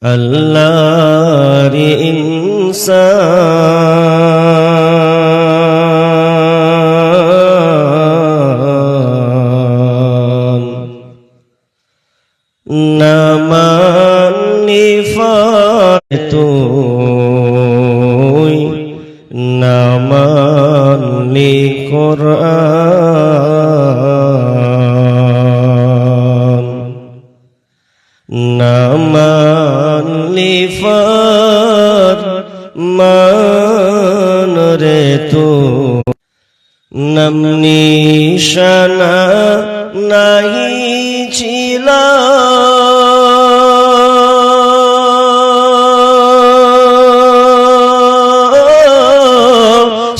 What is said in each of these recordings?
আল্লাহর ইনসান না মানলি তুই না মানলি কোরআন না মানলি ফরমান রে তু নাম নিশানা নাহি ছিল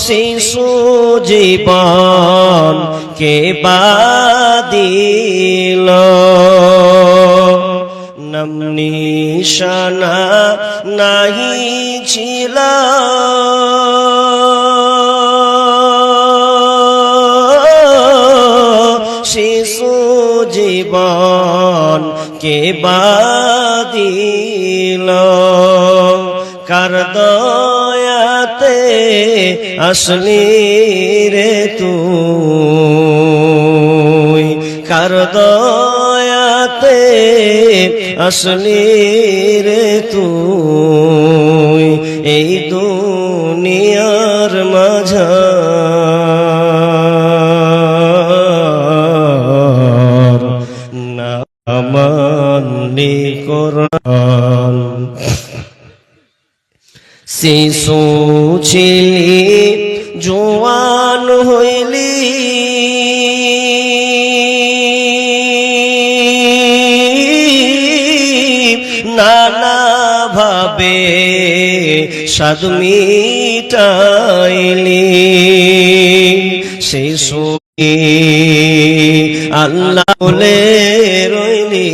শিশু জীবন কে বাদিল নাম নিশানা নাহি ছিল শিশু জীবন কে বাদিল কার দয়াতে আসলি রে তুই কার দয়াতে আসলি রে তুই এই দুনিয়ার মাঝার না মানলি কোরআন শিশু ছিলি জোয়ান হইলি নানা ভাবে স্বাদ মিটাইলি শিশু আল্লাহ বলে রইলি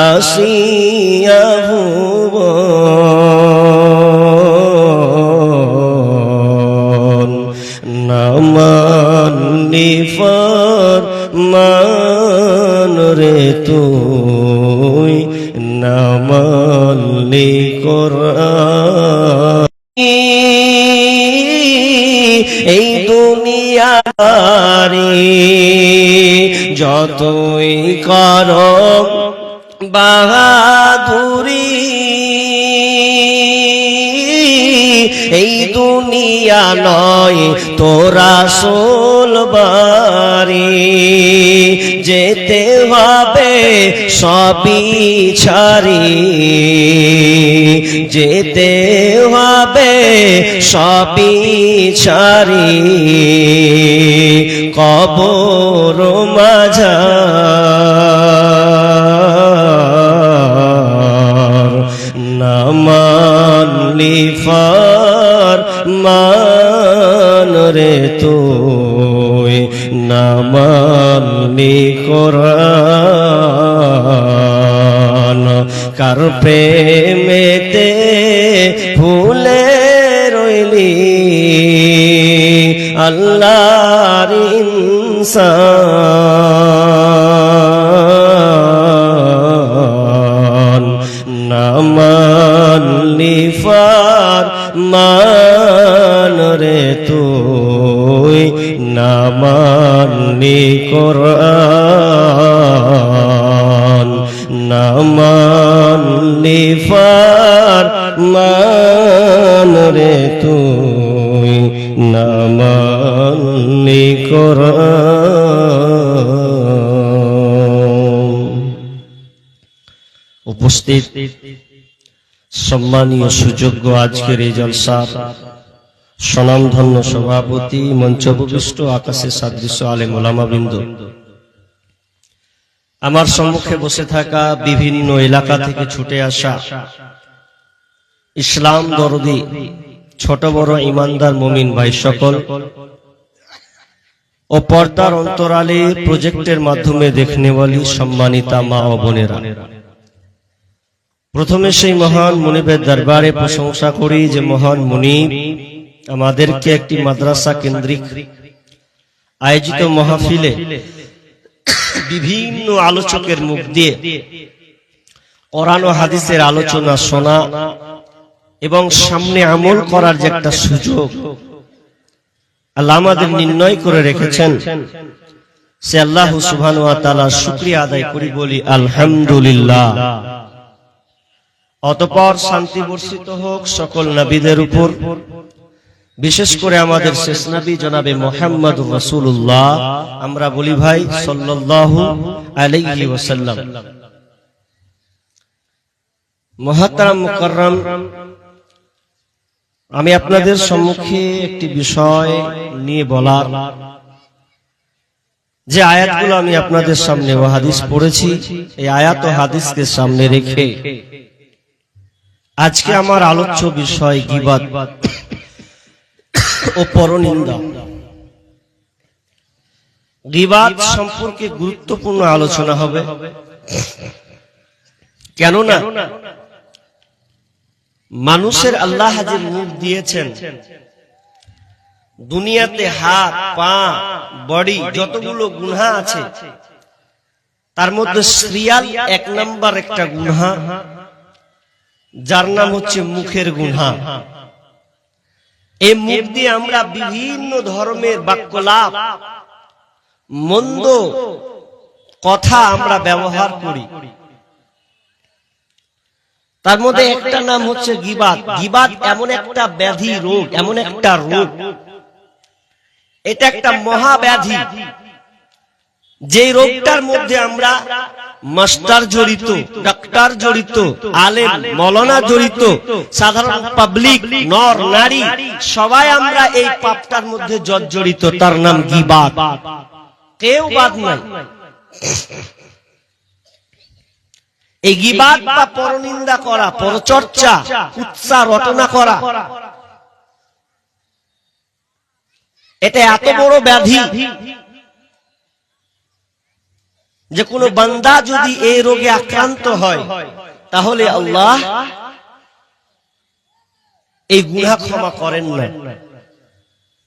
আসিয়া ভুবন না মানলি ফরমান রে তুই না মানলি কোরআন এই দুনিয়ারি যতই কর বাহাদুরি এই দুনিয়া নয় তোরা সোলবারি যেতে হবে সবই ছাড়ি যেতে হবে সবই ছাড়ি কবর মাঝার না মানলি ফরমান রে তুই না মানলি কোরআন কার প্রেমেতে ভুলে রইলি আল্লাহর ইনসান না মানলি ফরমান রে তুই না মানলি কোরআন না মানলি ফরমান রে তুই না মানলি কোরআন। উপস্থিত সম্মানীয় সুযোগ্য আজকের এই জলসার স্বনামধন্য সভাপতি মঞ্চভূমিষ্ঠ আকাশে সাদৃশ্য আলেম ওলামাবৃন্দ, আমার সম্মুখে বসে থাকা বিভিন্ন এলাকা থেকে ছুটে আসা ইসলাম দরদি ছোট বড় ইমানদার মুমিন ভাই সকল ও পর্দার অন্তরালে প্রজেক্টের মাধ্যমে দেখনেওয়ালি সম্মানিতা মা ও বোনেরা, প্রথমে সেই মহান মুনিবের দরবারে প্রশংসা করি যে মহান মুনিব আমাদেরকে একটি মাদ্রাসা কেন্দ্রিক আয়োজিত মাহফিলে বিভিন্ন আলোচকের মুখ দিয়ে কোরআন ও হাদিসের আলোচনা শোনা এবং সামনে আমল করার যে একটা সুযোগ আল্লাহ আমাদের নির্ণয় করে রেখেছেন, সে আল্লাহ সুবহানাহু ওয়া তাআলার শুকরিয়া আদায় করি, বলি আলহামদুলিল্লাহ। অতঃপর শান্তি বর্ষিত হোক সকল নবীদের উপর, বিশেষ করে আমাদের শেষ নবী জনাবে মুহাম্মদুর রাসূলুল্লাহ, আমরা বলি ভাই সাল্লাল্লাহু আলাইহি ওয়াসাল্লাম। মুহতারাম মুকাররম, আমি আপনাদের সম্মুখে একটি বিষয় নিয়ে বলার, যে আয়াতগুলো আমি আপনাদের সামনে ও হাদিস পড়েছি, এই আয়াত ও হাদিসকে সামনে রেখে আজকে আমার আলোচ্য বিষয় গীবত ও পরনিন্দা। গীবত সম্পর্কে গুরুত্বপূর্ণ আলোচনা হবে, কেননা মানুষের আল্লাহ যে মুখ দিয়েছেন, দুনিয়াতে হাত পা বডি যতগুলো গুনাহ আছে, তার মধ্যে সিরিয়াল 1 নাম্বার একটা গুনাহ, যার নাম হচ্ছে মুখের গুনাহ। এই মুখ দিয়ে আমরা বিভিন্ন ধর্মের বাক্যলাপ, মন্দ কথা আমরা ব্যবহার করি। তার মধ্যে একটা নাম হচ্ছে গীবত। গীবত এমন একটা ব্যাধি রোগ, এমন একটা রোগ, এটা একটা মহাব্যাধি, যে রোগটার মধ্যে আমরা মাস্টার জড়িত, ডাক্তার জড়িত, আলেম মৌলানা জড়িত, সাধারণ পাবলিক নর নারী সবাই আমরা এই পাপটার মধ্যে জর্জরিত, তার নাম গীবত। কেউ বাদ নাই। এই গীবত বা পরনিন্দা করা, পরচর্চা, কুৎসা রটনা করা, এটা এত বড় ব্যাধি যে কোন বান্দা যদি এই রোগে আক্রান্ত হয়, তাহলে আল্লাহ এই গুনাহ ক্ষমা করেন না,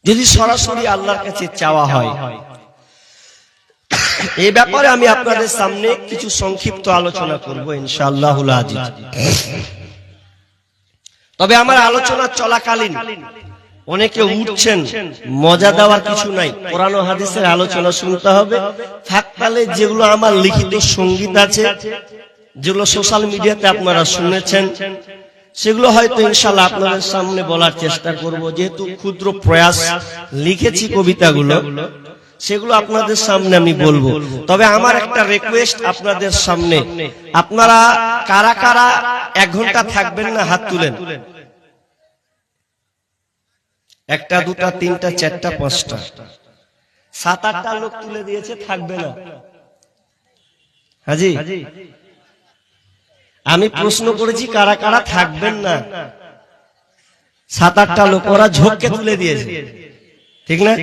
যদি সরাসরি আল্লাহর কাছে চাওয়া হয়। এই ব্যাপারে আমি আপনাদের সামনে কিছু সংক্ষিপ্ত আলোচনা করব ইনশাআল্লাহুল আজিজ। তবে আমার আলোচনা চলাকালীন অনেকে উঠছেন, মজা দেওয়ার কিছু নাই, কোরআন ও হাদিসের আলোচনা শুনতে হবে। থাকলে যেগুলো আমার লিখিত সঙ্গীত আছে, যেগুলো সোশ্যাল মিডিয়াতে আপনারা শুনেছেন, সেগুলো হয়তো ইনশাআল্লাহ আপনাদের সামনে বলার চেষ্টা করব। যেহেতু ক্ষুদ্র প্রয়াস লিখেছি কবিতাগুলো, সেগুলো আপনাদের সামনে আমি বলবো। তবে আমার একটা রিকোয়েস্ট আপনাদের সামনে, আপনারা কারা কারা 1 ঘন্টা থাকবেন না হাত তুলেন। 1টা 2টা 3টা 4টা 5টা 7-8টা লোক তুলে দিয়েছে, থাকবে না। হাজি, আমি প্রশ্ন করেছি কারা কারা থাকবেন না, 7-8টা লোক ওরা ঝোঁককে তুলে দিয়েছে, ঠিক না?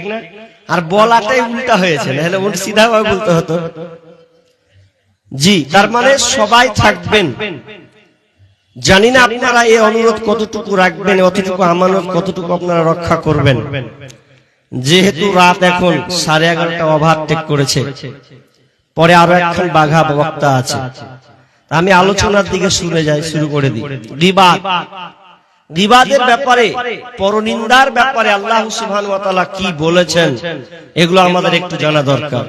আর বলাটাই উল্টা হয়েছে, নাহলে উল্টা সিধা ভাবে বলতে হতো। জি, তার মানে সবাই থাকবেন। জানি না আপনারা এই অনুরোধ কতটুকু রাখবেন, অতটুকু আমানত কতটুকু আপনারা রক্ষা করবেন। যেহেতু রাত এখন 11:30 ওভারটেক করেছে, পরে আরো একখান বাঘা বক্তা আছে, আমি আলোচনার দিকে শুরু করে দিই। গীবত, গীবতের ব্যাপারে, পরনিন্দার ব্যাপারে আল্লাহ সুবহানাহু ওয়া তাআলা কি বলেছেন, এগুলো আমাদের একটু জানা দরকার।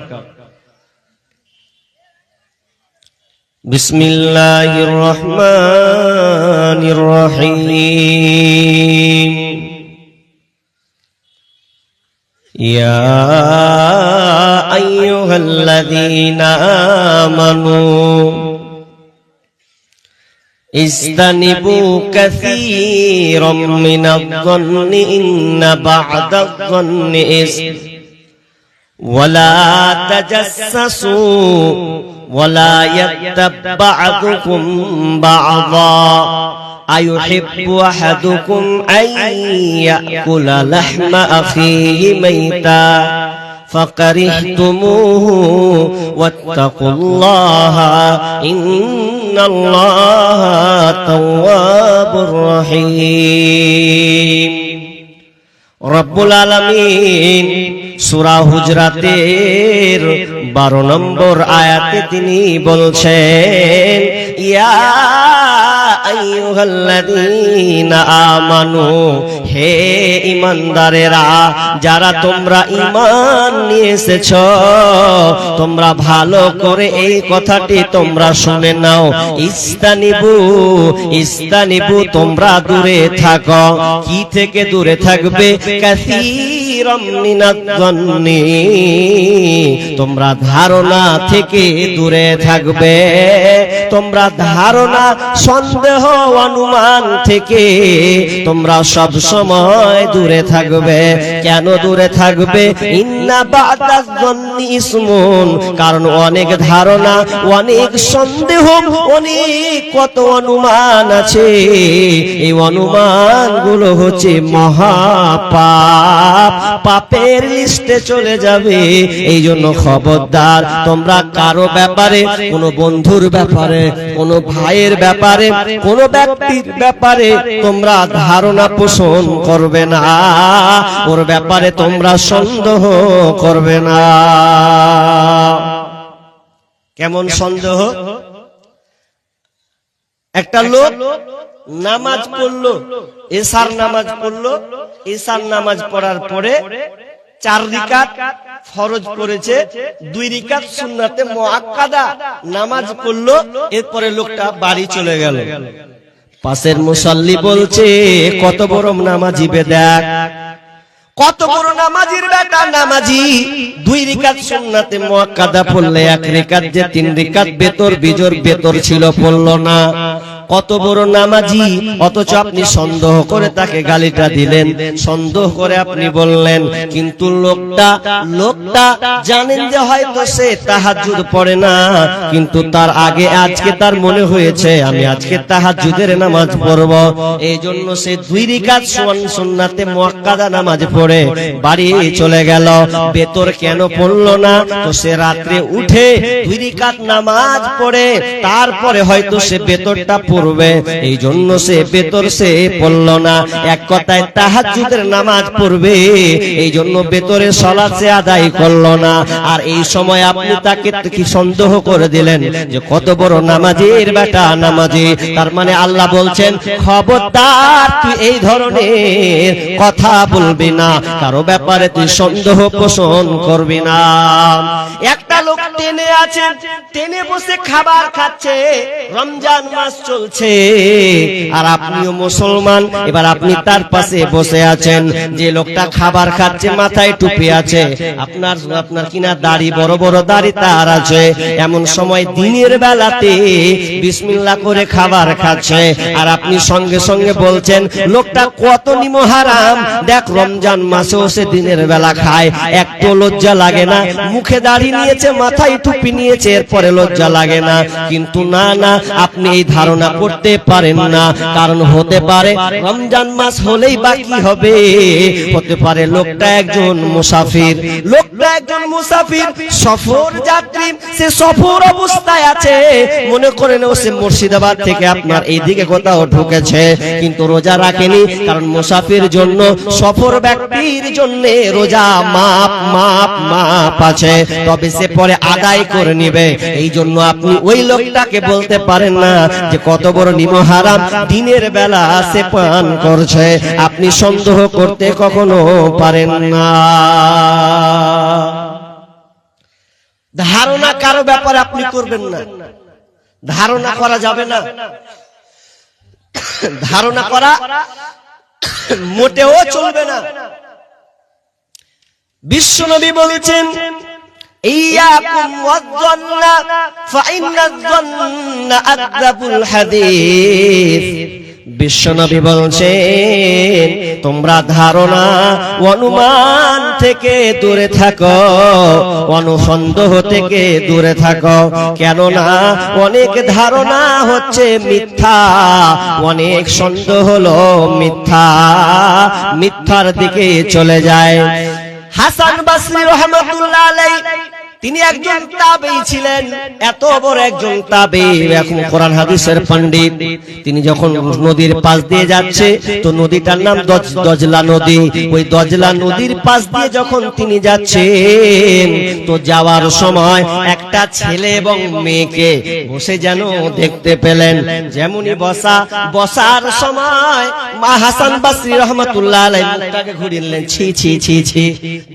বিসমিল্লাহির রহমানির রহিম। ইয়া আইয়ুহাল্লাযীনা আমানু ইজতানিবু কাসীরাম মিনায-যন্নি ইন্না বা'দায-যন্নি ইসম ওয়া লা তাজাসসাসু ওয়া লা ইয়াত্তাব' বা'দুকুম বা'দা আইয়ুহিব্বু আহাদুকুম আন ইয়াকুলা লাহমা আখিহি মাইতা فكرهتموه واتقوا الله إن الله تواب رحيم। রব্বুল আলামিন সূরা হুজরাতের 12 নম্বর আয়াতে তিনি বলছেন, ইয়া আইয়ুহাল্লাযীনা আমানু, হে ঈমানদারেরা, যারা তোমরা ঈমান নিয়ে এসেছো, তোমরা ভালো করে এই কথাটি তোমরা শুনে নাও। ইস্তানিবু, তোমরা দূরে থাকো। কি থেকে দূরে থাকবে? কাসীরাম মিনাজ-যন্নি, তোমরা ধারণা থেকে দূরে থাকবে। তোমরা ধারণা, সন্দেহ, অনুমান থেকে তোমরা সব সময় দূরে থাকবে। কেন দূরে থাকবে? ইন্না বা'দাজ-যন্নি ইসমুন, কারণ অনেক ধারণা, অনেক সন্দেহ, অনেক কত অনুমান আছে, এই অনুমানগুলো হচ্ছে মহাপাপ, পাপের লিস্টে চলে যাবে। এই জন্য খবরদার, তোমরা কারো ব্যাপারে, কোনো বন্ধুর ব্যাপারে, কোনো ভাইয়ের ব্যাপারে, কোনো ব্যক্তির ব্যাপারে তোমরা ধারণা পোষণ করবে না, ওর ব্যাপারে তোমরা সন্দেহ করবে না। কেমন সন্দেহ? একটা লোক নামাজ পড়লো, এশার নামাজ পড়লো, এশার নামাজ পড়ার পরে 4 রাকাত ফরজ পড়েছে, 2 রাকাত সুন্নাতে মুআক্কাদা নামাজ পড়লো, এরপরে লোকটা বাড়ি চলে গেল। পাশের মুসাল্লি বলছে, কত বড় নামাজি বে, দেখ কত বড় নামাজির বেটা, নামাজি 2 রাকাত সুন্নাতে মুআক্কাদা পড়লে 1 রাকাত যে 3 রাকাত বেতর বিজোর বেতর ছিল পড়লো না। কত বড় নামাজি, অথচ আপনি সন্দেহ করে তাকে গালিটা দিলেন, সন্দেহ করে আপনি বললেন। কিন্তু লোকটা জানেন যে হয়তো সে তাহাজ্জুদ পড়ে না, কিন্তু তার আগে আজকে তার মনে হয়েছে আমি আজকে তাহাজ্জুদের নামাজ পড়ব, এই জন্য সে 2 রাকাত সুন্নাতে মুআক্কাদা নামাজ পড়ে বাড়ি চলে গেল। বেতর কেন পড়লো না? তো সে রাত্রে উঠে 2 রাকাত নামাজ পড়ে তারপরে হয়তো সে বেতরটা পড়বে, এই জন্য সে বেতর সে পড়ল না। এক কথায় তাহাজ্জুদের নামাজ পড়বে, এই জন্য বেতরে সালাত সে আদায় করলো না। আর এই সময় আপনি তাকে কি সন্দেহ করে দিলেন যে কত বড় নামাজের বেটা, নামাজি। তার মানে আল্লাহ বলছেন, খবরদার তুই এই ধরনের কথা বলবি না, কারো ব্যাপারে তুই সন্দেহ পোষণ করবি না। একটা লোক টেনে আছে, টেনে বসে খাবার খাচ্ছে, রমজান মাস চলছে, আর আপনিও মুসলমান। এবার আপনি তার পাশে বসে আছেন, যে লোকটা খাবার খাচ্ছে, মাথায় টুপি আছে, আপনার কিনা দাড়ি, বড় বড় দাড়ি তার আছে। এমন সময় দিনের বেলাতে বিসমিল্লাহ করে খাবার খাচ্ছে, আর আপনি সঙ্গে সঙ্গে বলছেন, লোকটা কত নিমহারাম, দেখ রমজান মাসেও সে দিনের বেলা খায়, একটু লজ্জা লাগে না? মুখে দাড়ি নিয়েছে, মাথায় টুপি নিয়েছে, এরপরে লজ্জা লাগে না? কিন্তু না, আপনি এই ধারণা করতে পারেন না, কারণ হতে পারে রমজান মাস হলেই বাকি হবে, হতে পারে লোকটা একজন মুসাফির, সফর যাত্রী, সে সফর অবস্থায় আছে। মনে করেন সে মুর্শিদাবাদ থেকে আপনার এইদিকে কোথাও ঢুকেছে, কিন্তু রোজা রাখেনি, কারণ মুসাফির জন্য, সফর ব্যক্তির জন্য রোজা মাপ আছে, তবে সে পরে আদায় করে নিবে। এই জন্য আপনি ওই লোকটাকে বলতে পারেন না যে কত বড় নিমহারাম, দিনের বেলা সে পান করছে। আপনি সন্দেহ করতে কখনো পারেন না। ধারণা কারো ব্যাপারে আপনি করবেন না, ধারণা করা যাবে না, ধারণা করা মোটেও চলবে না। বিশ্বনবী বলেছেন, ইয়াকুম ওয়াজ-যন্না ফাইন্নাজ-যন্না আকযাবুল হাদীস। বিশ্বনবী বলছেন, তোমরা ধারণা, অনুমান থেকে দূরে থাকো, অনুসন্দেহ থেকে দূরে থাকো। কেননা অনেক ধারণা হচ্ছে মিথ্যা, অনেক সন্দেহ হলো মিথ্যা, মিথ্যার দিকে চলে যায়। হাসান বসরি রাহমাতুল্লাহ আলাইহি তিনি একজন তাবেঈ ছিলেন, এত বড় একজন তাবেঈ, এখন কোরআন হাদিসের পণ্ডিত। তিনি যখন নদীর পাশ দিয়ে যাচ্ছে, তো নদীটার নাম দজলা নদী। ওই দজলা নদীর পাশ দিয়ে যখন তিনি যাচ্ছেন, তো যাওয়ার সময় একটা ছেলে এবং মেয়েকে বসে যেন দেখতে পেলেন। যেমনই বসার সময় মা হাসান বসরি রহমাতুল্লাহ আলাইহি মুখটাকে ঘুরিয়ে নিলেন। ছি ছি ছি ছি,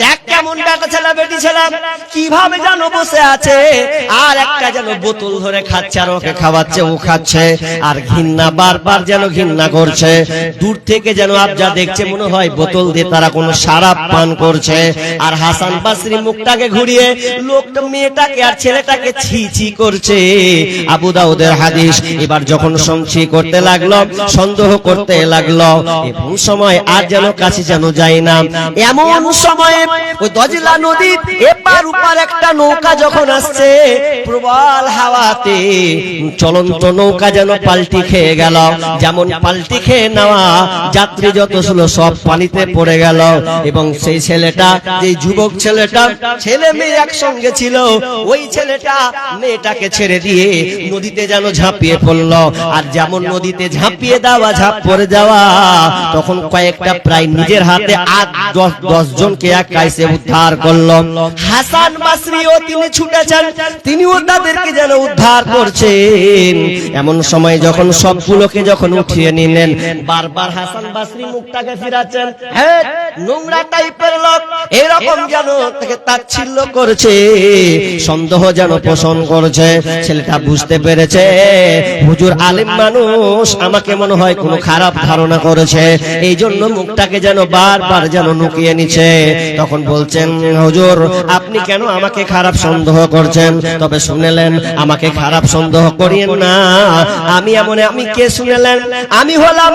দেখ কেমন বেটা ছেলে বেটি ছেলে কিভাবে যেন বসে আছে, আর একটা যেন বোতল ধরে খাচ্ছে, আর ওকে খাওয়াচ্ছে, ও খাচ্ছে, আর ঘৃণা বারবার যেন ঘৃণা করছে। দূর থেকে যেন আবজা দেখছে, মনে হয় বোতল দিয়ে তারা কোনো শরাব পান করছে। আর হাসান বসরি মুখটাকে ঘুরিয়ে লোকটা মেয়েটাকে আর ছেলেটাকে ছি ছি করছে। আবু দাউদের হাদিস। এবার যখন সংশয় করতে লাগলো, সন্দেহ করতে লাগলো, এমন সময় আর যেন কাছে যেন যায় না। এমন সময়ে ওই দজলা নদীর এপার ওপার একটা নৌকা যখন আসছে, প্রবল হাওয়াতে চলন্ত নৌকা যেন পাল্টি খেয়ে গেল। যেমন পাল্টি খেয়ে নেওয়া যাত্রী যত ছিল সব পানিতে পড়ে গেল। এবং সেই ছেলেটা, যে যুবক ছেলেটা, ছেলে মেয়ে একসঙ্গে ছিল, ওই ছেলেটা মেয়েটাকে ছেড়ে দিয়ে নদীতে যেন ঝাঁপিয়ে পড়ল। আর যেমন নদীতে ঝাঁপিয়ে দেওয়া, ঝাঁপ পড়ে যাওয়া, তখন কয়েকটা প্রায় নিজের হাতে 8-10 জনকে এক কাইসে উদ্ধার করল। হাসান বসরিও তিনি ছুটেছেন, তিনিও তাদেরকে যেন উদ্ধার করছেন। এমন সময় যখন সবগুলোকে যখন উঠিয়ে নিলেন, বারবার হাসান বসরি মুখটাকে ফিরাচ্ছেন। হ্যাঁ, নোংরা টাইপের লোক, এরকম যেন তাকে তাচ্ছিল্য করছে, সন্দেহ যেন পোষণ করছে। ছেলেটা বুঝতে পেরেছে, হুজুর আলেম মানুষ, আমাকে মনে হয় কোনো খারাপ ধারণা করেছে, এই জন্য মুখটাকে যেন বারবার যেন লুকিয়ে নিচ্ছে। তখন বলছেন, হুজুর আপনি কেন আমাকে খারাপ সন্দেহ করছেন? তবে শুনেলেন, আমাকে খারাপ সন্দেহ করিয়েন না। আমি কে শুনেলেন? আমি হলাম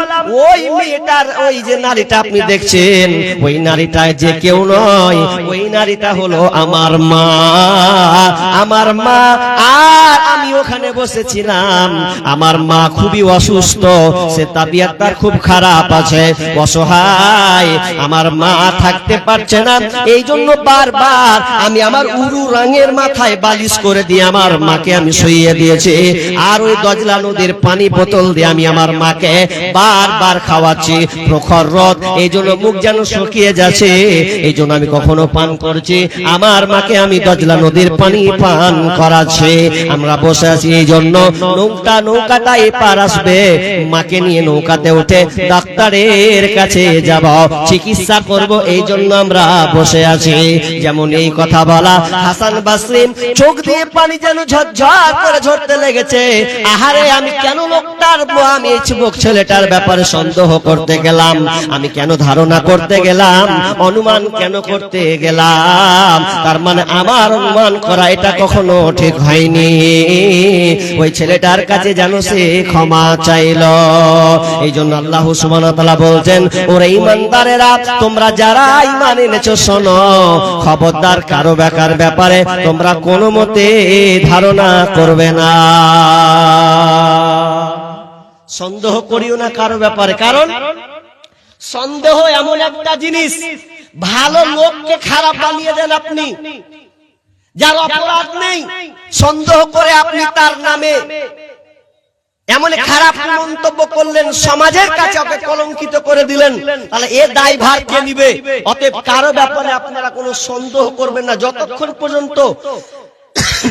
ওই মেয়েটার, ওই যে নারীটা আপনি দেখছেন, ওই নারীটা যে কেউ নয়, ওই নারীটা হলো আমার মা। আমার মা, আর আমি ওখানে বসেছিলাম। আমার মা খুবই অসুস্থ, সে তাবিয়াত তার খুব খারাপ আছে, অসহায়। আমার মা থাকতে পারছে না, এই জন্য বারবার আমি আমার উরু রঙের মাথায় বালিশ করে দিয়ে আমার মাকে আমি শুইয়ে দিয়েছি। আর ওই দজলা নদীর পানি বোতল দিয়ে আমি আমার মাকে বারবার খাওয়াচ্ছি। প্রখর রোদ, এই জন্য মুখ যেন শুকিয়ে যাচ্ছে, এই জন্য আমি কখনো পান করছি, আমার মাকে আমি দজলা নদীর পানি পান করাচ্ছি। আমরা বসে আছি, এই জন্য নৌকাটা এপার আসবে, মাকে নিয়ে নৌকাতে উঠে ডাক্তারের কাছে যাব, চিকিৎসা করব, এই জন্য আমরা বসে আছি। যেমন এই কথা বলা, হাসান বসরি চোখ দিয়ে পানি যেন ঝরঝর করে ঝরতে লেগেছে। আহারে, আমি কেন লোকটার, আমি এই যুবক ছেলেটার ব্যাপারে সন্দেহ করতে গেলাম, আমি কেন ধারণা করতে গেলাম, অনুমান কেন করতে গেলাম? তার মানে আমার অনুমান করা এটা কখনো ঠিক হয়নি। ওই ছেলেটার কাছে যেন সে ক্ষমা চাইল। এই জন্য আল্লাহ সুবহানাহু ওয়া তাআলা বলছেন, ওরে ঈমানদারেরা, তোমরা যারা ঈমান এনেছো শোনো, খবরদার কারো ব্যাপারে তোমরা কোনো মতে ধারণা করবে না, সন্দেহ করিও না কারো ব্যাপারে। কারণ সন্দেহ এমন একটা জিনিস, ভালো লোককে খারাপ বানিয়ে দেন আপনি, যার অপরাধ নেই, সন্দেহ করে আপনি তার নামে এমন খারাপ মন্তব্য করলেন, সমাজের কাছে ওকে কলঙ্কিত করে দিলেন, তাহলে এ দায়ভার কে নিবে? অতএব কারো ব্যাপারে আপনারা কোনো সন্দেহ করবেন না, যতক্ষণ পর্যন্ত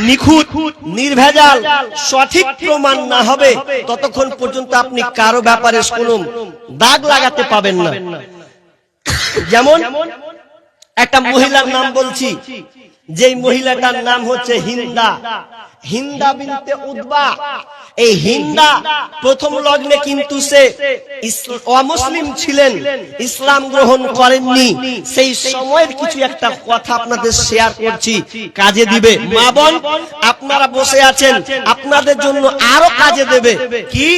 নিখুঁত, নির্ভেজাল, সঠিক প্রমাণ না হবে, ততক্ষণ পর্যন্ত আপনি কারো ব্যাপারে কোনো দাগ লাগাতে পাবেন না। যেমন একটা মহিলার নাম বলছি, যেই মহিলাটার নাম হচ্ছে হিন্দা বিনতে উতবা। এই হিন্দা প্রথম লগ্নে কিন্তু সে অমুসলিম ছিলেন, ইসলাম গ্রহণ করেননি। সেই সময়ের কিছু একটা কথা আপনাদের শেয়ার করছি, কাজে দিবে। মা বোন আপনারা বসে আছেন, আপনাদের জন্য আরো কাজে দেবে। কি?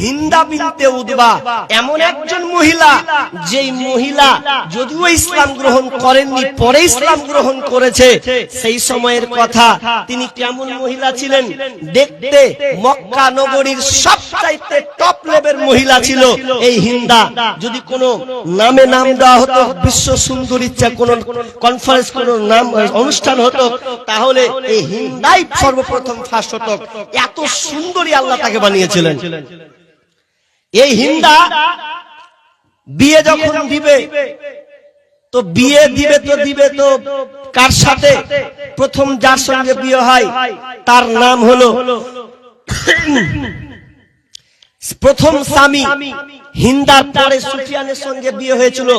হিন্দা বিনতে উতবা এমন একজন মহিলা, যেই মহিলা যদিও ইসলাম গ্রহণ করেননি, পরে ইসলাম গ্রহণ করেছে। সেই সময়ের কথা, তিনি কেমন মহিলা ছিলেন? দেখতে মক্কা নগরীর সবচাইতে টপ লেভেল মহিলা ছিল এই হিন্দা। যদি কোনো নামে নাম দেওয়া হতো, বিশ্ব সুন্দরীচ্ছা কোন কনফারেন্স, কোন নাম অনুষ্ঠান হতো, তাহলে এই হিন্দাই সর্বপ্রথম ফার্স্ট হতো। এত সুন্দরী আল্লাহ তাকে বানিয়েছিলেন। এই হিন্দা বিয়ে যখন দিবে তো দিবে তো কার সাথে? প্রথম যার সঙ্গে বিয়ে হয় তার নাম হলো প্রথম স্বামী। হিন্দার পরে সুফিয়ানের সঙ্গে বিয়ে হয়েছিল,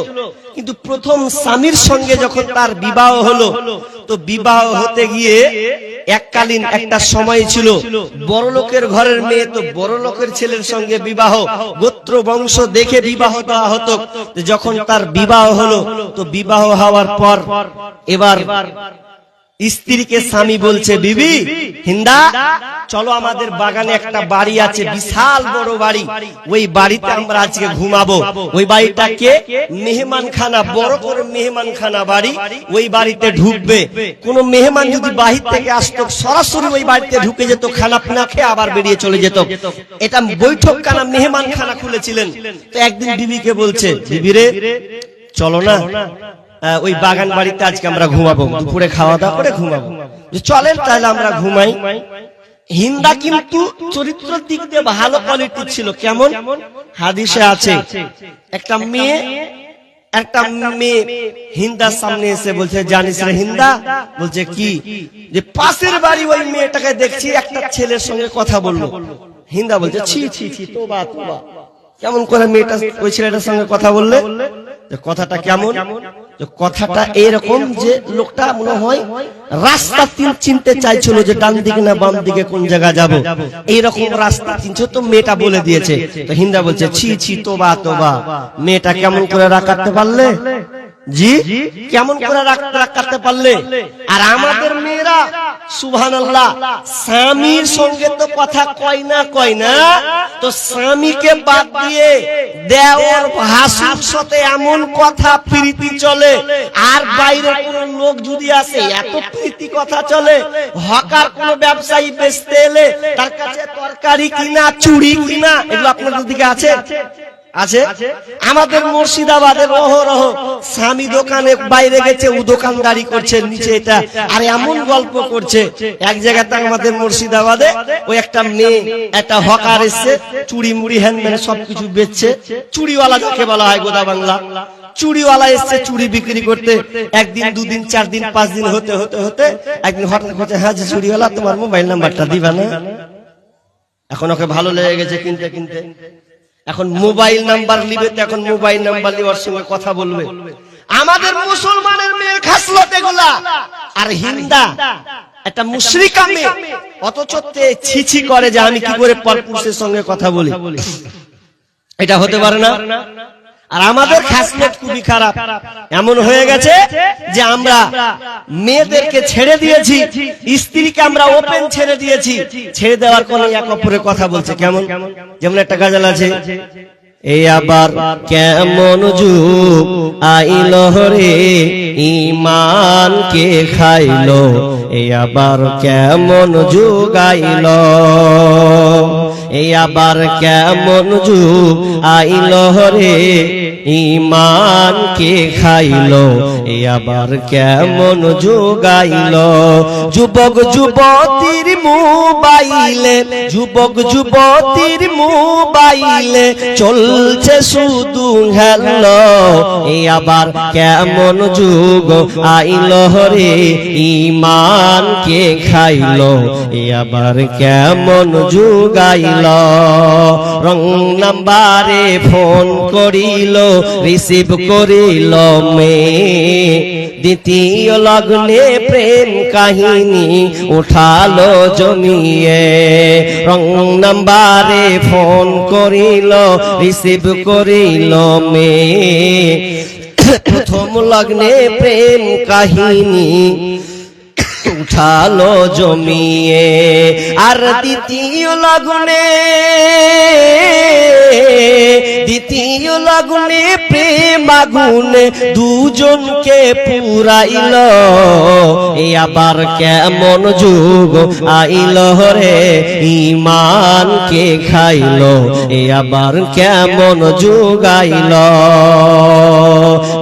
কিন্তু প্রথম স্বামীর সঙ্গে যখন তার বিবাহ হলো, তো বিবাহ হতে গিয়ে এককালীন একটা সময় ছিল, বড় লোকের ঘরের মেয়ে তো বড় লোকের ছেলের সঙ্গে বিবাহ, গোত্র বংশ দেখে বিবাহ দেওয়া হতো। যখন তার বিবাহ হলো, তো বিবাহ হওয়ার পর এবার স্ত্রীকে স্বামী বলছে, বিবি হিন্দা চলো, আমাদের বাগানে একটা বাড়ি আছে, বিশাল বড় বাড়ি, ওই বাড়িতে আমরা আজকে ঘুমাবো। ওই বাড়িটাকে মেহমানখানা, বড় করে মেহমানখানা বাড়ি, ওই বাড়িতে ঢুকবে। কোন মেহমান যদি বাহির থেকে আসতো, সরাসরি ওই বাড়িতে ঢুকে যেত, খানা পিনা খেয়ে আবার বেরিয়ে চলে যেত। এটা বৈঠক খানা, মেহমান খানা খুলেছিলেন। তো একদিন বিবিকে বলছে, বিবিরে চলো না, ওই বাগান বাড়িতে আজকে আমরা ঘুমাবো, দুপুরে খাওয়া দাওয়া করে ঘুমাবো। চলেন তাহলে আমরা ঘুমাই। হিন্দা কিন্তু চরিত্রের দিক দিয়ে ভালো কোয়ালিটির ছিল। কেমন? হাদিসে আছে, একটা মেয়ে হিন্দার সামনে এসে বলছে, জানিস রে হিন্দা? বলছে কি? যে পাশের বাড়ি ওই মেয়েটাকে দেখছি একটা ছেলের সঙ্গে কথা বললো। হিন্দা বলছে, ছি ছি ছি, তোবা তোবা, কেমন করে মেয়েটা ওই ছেলেটার সঙ্গে কথা বললে? কথাটা কেমন? কথাটা এরকম যে লোকটা মনে হয় রাস্তা চিনতে চাইছিল, যে ডান দিকে না বাম দিকে, কোন জায়গা যাবো, এইরকম রাস্তা চিনছে। তো মেয়েটা বলে দিয়েছে। তো হিন্দা বলছে, ছি ছি, তোবা তোবা, মেয়েটা কেমন করে রাখাতে পারলে? জি, কেমন করে রাখতে পারলে? আর আমাদের মেয়েরা সুবহানাল্লাহ, স্বামীর সঙ্গে তো কথা কয় না, তো স্বামীকে বাদ দিয়ে দেওর হাসুর সাথে এমন কথা প্রীতি চলে। আর বাইরের কোন লোক যদি আসে, এত প্রীতি কথা চলে। হকার কোন ব্যবসায়ী বেচতে এলে তার কাছে তরকারি কিনা, চুড়ি কিনা, এগুলো আপনাদের দিকে আছে? আছে। আমাদের মুর্শিদাবাদের অহরহ স্বামী দোকানে বাইরে গেছে, ও দোকানদারি করছে নিচে, এটা আর এমন গল্প করছে। এক জায়গাতে আমাদের মুর্শিদাবাদে ওই একটা মেয়ে, একটা হকার এসছে, চুড়ি মুড়ি হ্যান্ডম্যান সবকিছু বেচছে। চুড়িওয়ালা যাকে বলা হয় গোদা বাংলা, চুড়িওয়ালা এসছে চুড়ি বিক্রি করতে। একদিন, দুদিন, 4 দিন, 5 দিন হতে হতে হতে একদিন হঠাৎ বলছে, হ্যাঁ যে চুড়িওয়ালা, তোমার মোবাইল নাম্বারটা দিবা না? এখন ওকে ভালো লেগে গেছে কিনতে কিনতে, এখন মোবাইল নাম্বার নিবে, তো এখন মোবাইল নাম্বার নেওয়ার সঙ্গে কথা বলবে। আমাদের মুসলমানের মেয়ের খাসলত এগুলা। আর হিন্দা একটা মুশরিকা মেয়ে, অথচ ছিছি করে যে আমি কি করে পরপুরুষের সঙ্গে কথা বলি। এটা হতে পারে না। আর আমাদের খাসলত খুবই খারাপ। এমন হয়ে গেছে যে আমরা মেয়েদেরকে ছেড়ে দিয়েছি, স্ত্রীকে আমরা ওপেন ছেড়ে দিয়েছি। ছেড়ে দেওয়ার কোন এক অপরের কথা বলছে। কেমন? যেমন একটা গাজাল আছে, এই আবার কেমন যুগ আইলো রে, ঈমানকে খাইলো, এই আবার কেমন যুগ আইলো, এই আবার কেমন যুগ আইলো রে, ঈমানকে খাইলো, এই আবার কেমন যুগ আইলো। যুবক যুবতীর মোবাইলে, যুবক যুবতীর মোবাইলে চলছে শুধু হ্যালো, এই আবার কেমন যুগ আইলো রে, ঈমানকে খাইলো, এই আবার কেমন যুগ আইলো। রং নাম্বারে ফোন করিল, রিসিভ করিল মেয়ে, দ্বিতীয় লগ্নে প্রেম কাহিনী উঠালো জমিয়ে। রং নাম্বারে ফোন করিল, রিসিভ করিল মেয়ে, প্রথম লগ্নে প্রেম কাহিনী উঠালো জমিয়ে। আর দ্বিতীয় লগ্নে প্রেম মাগুনে দুজনকে পুরাইল, এ আবার কেমন যুগ আইল রে, ঈমানকে খাইল, এ আবার কেমন যুগ আইল।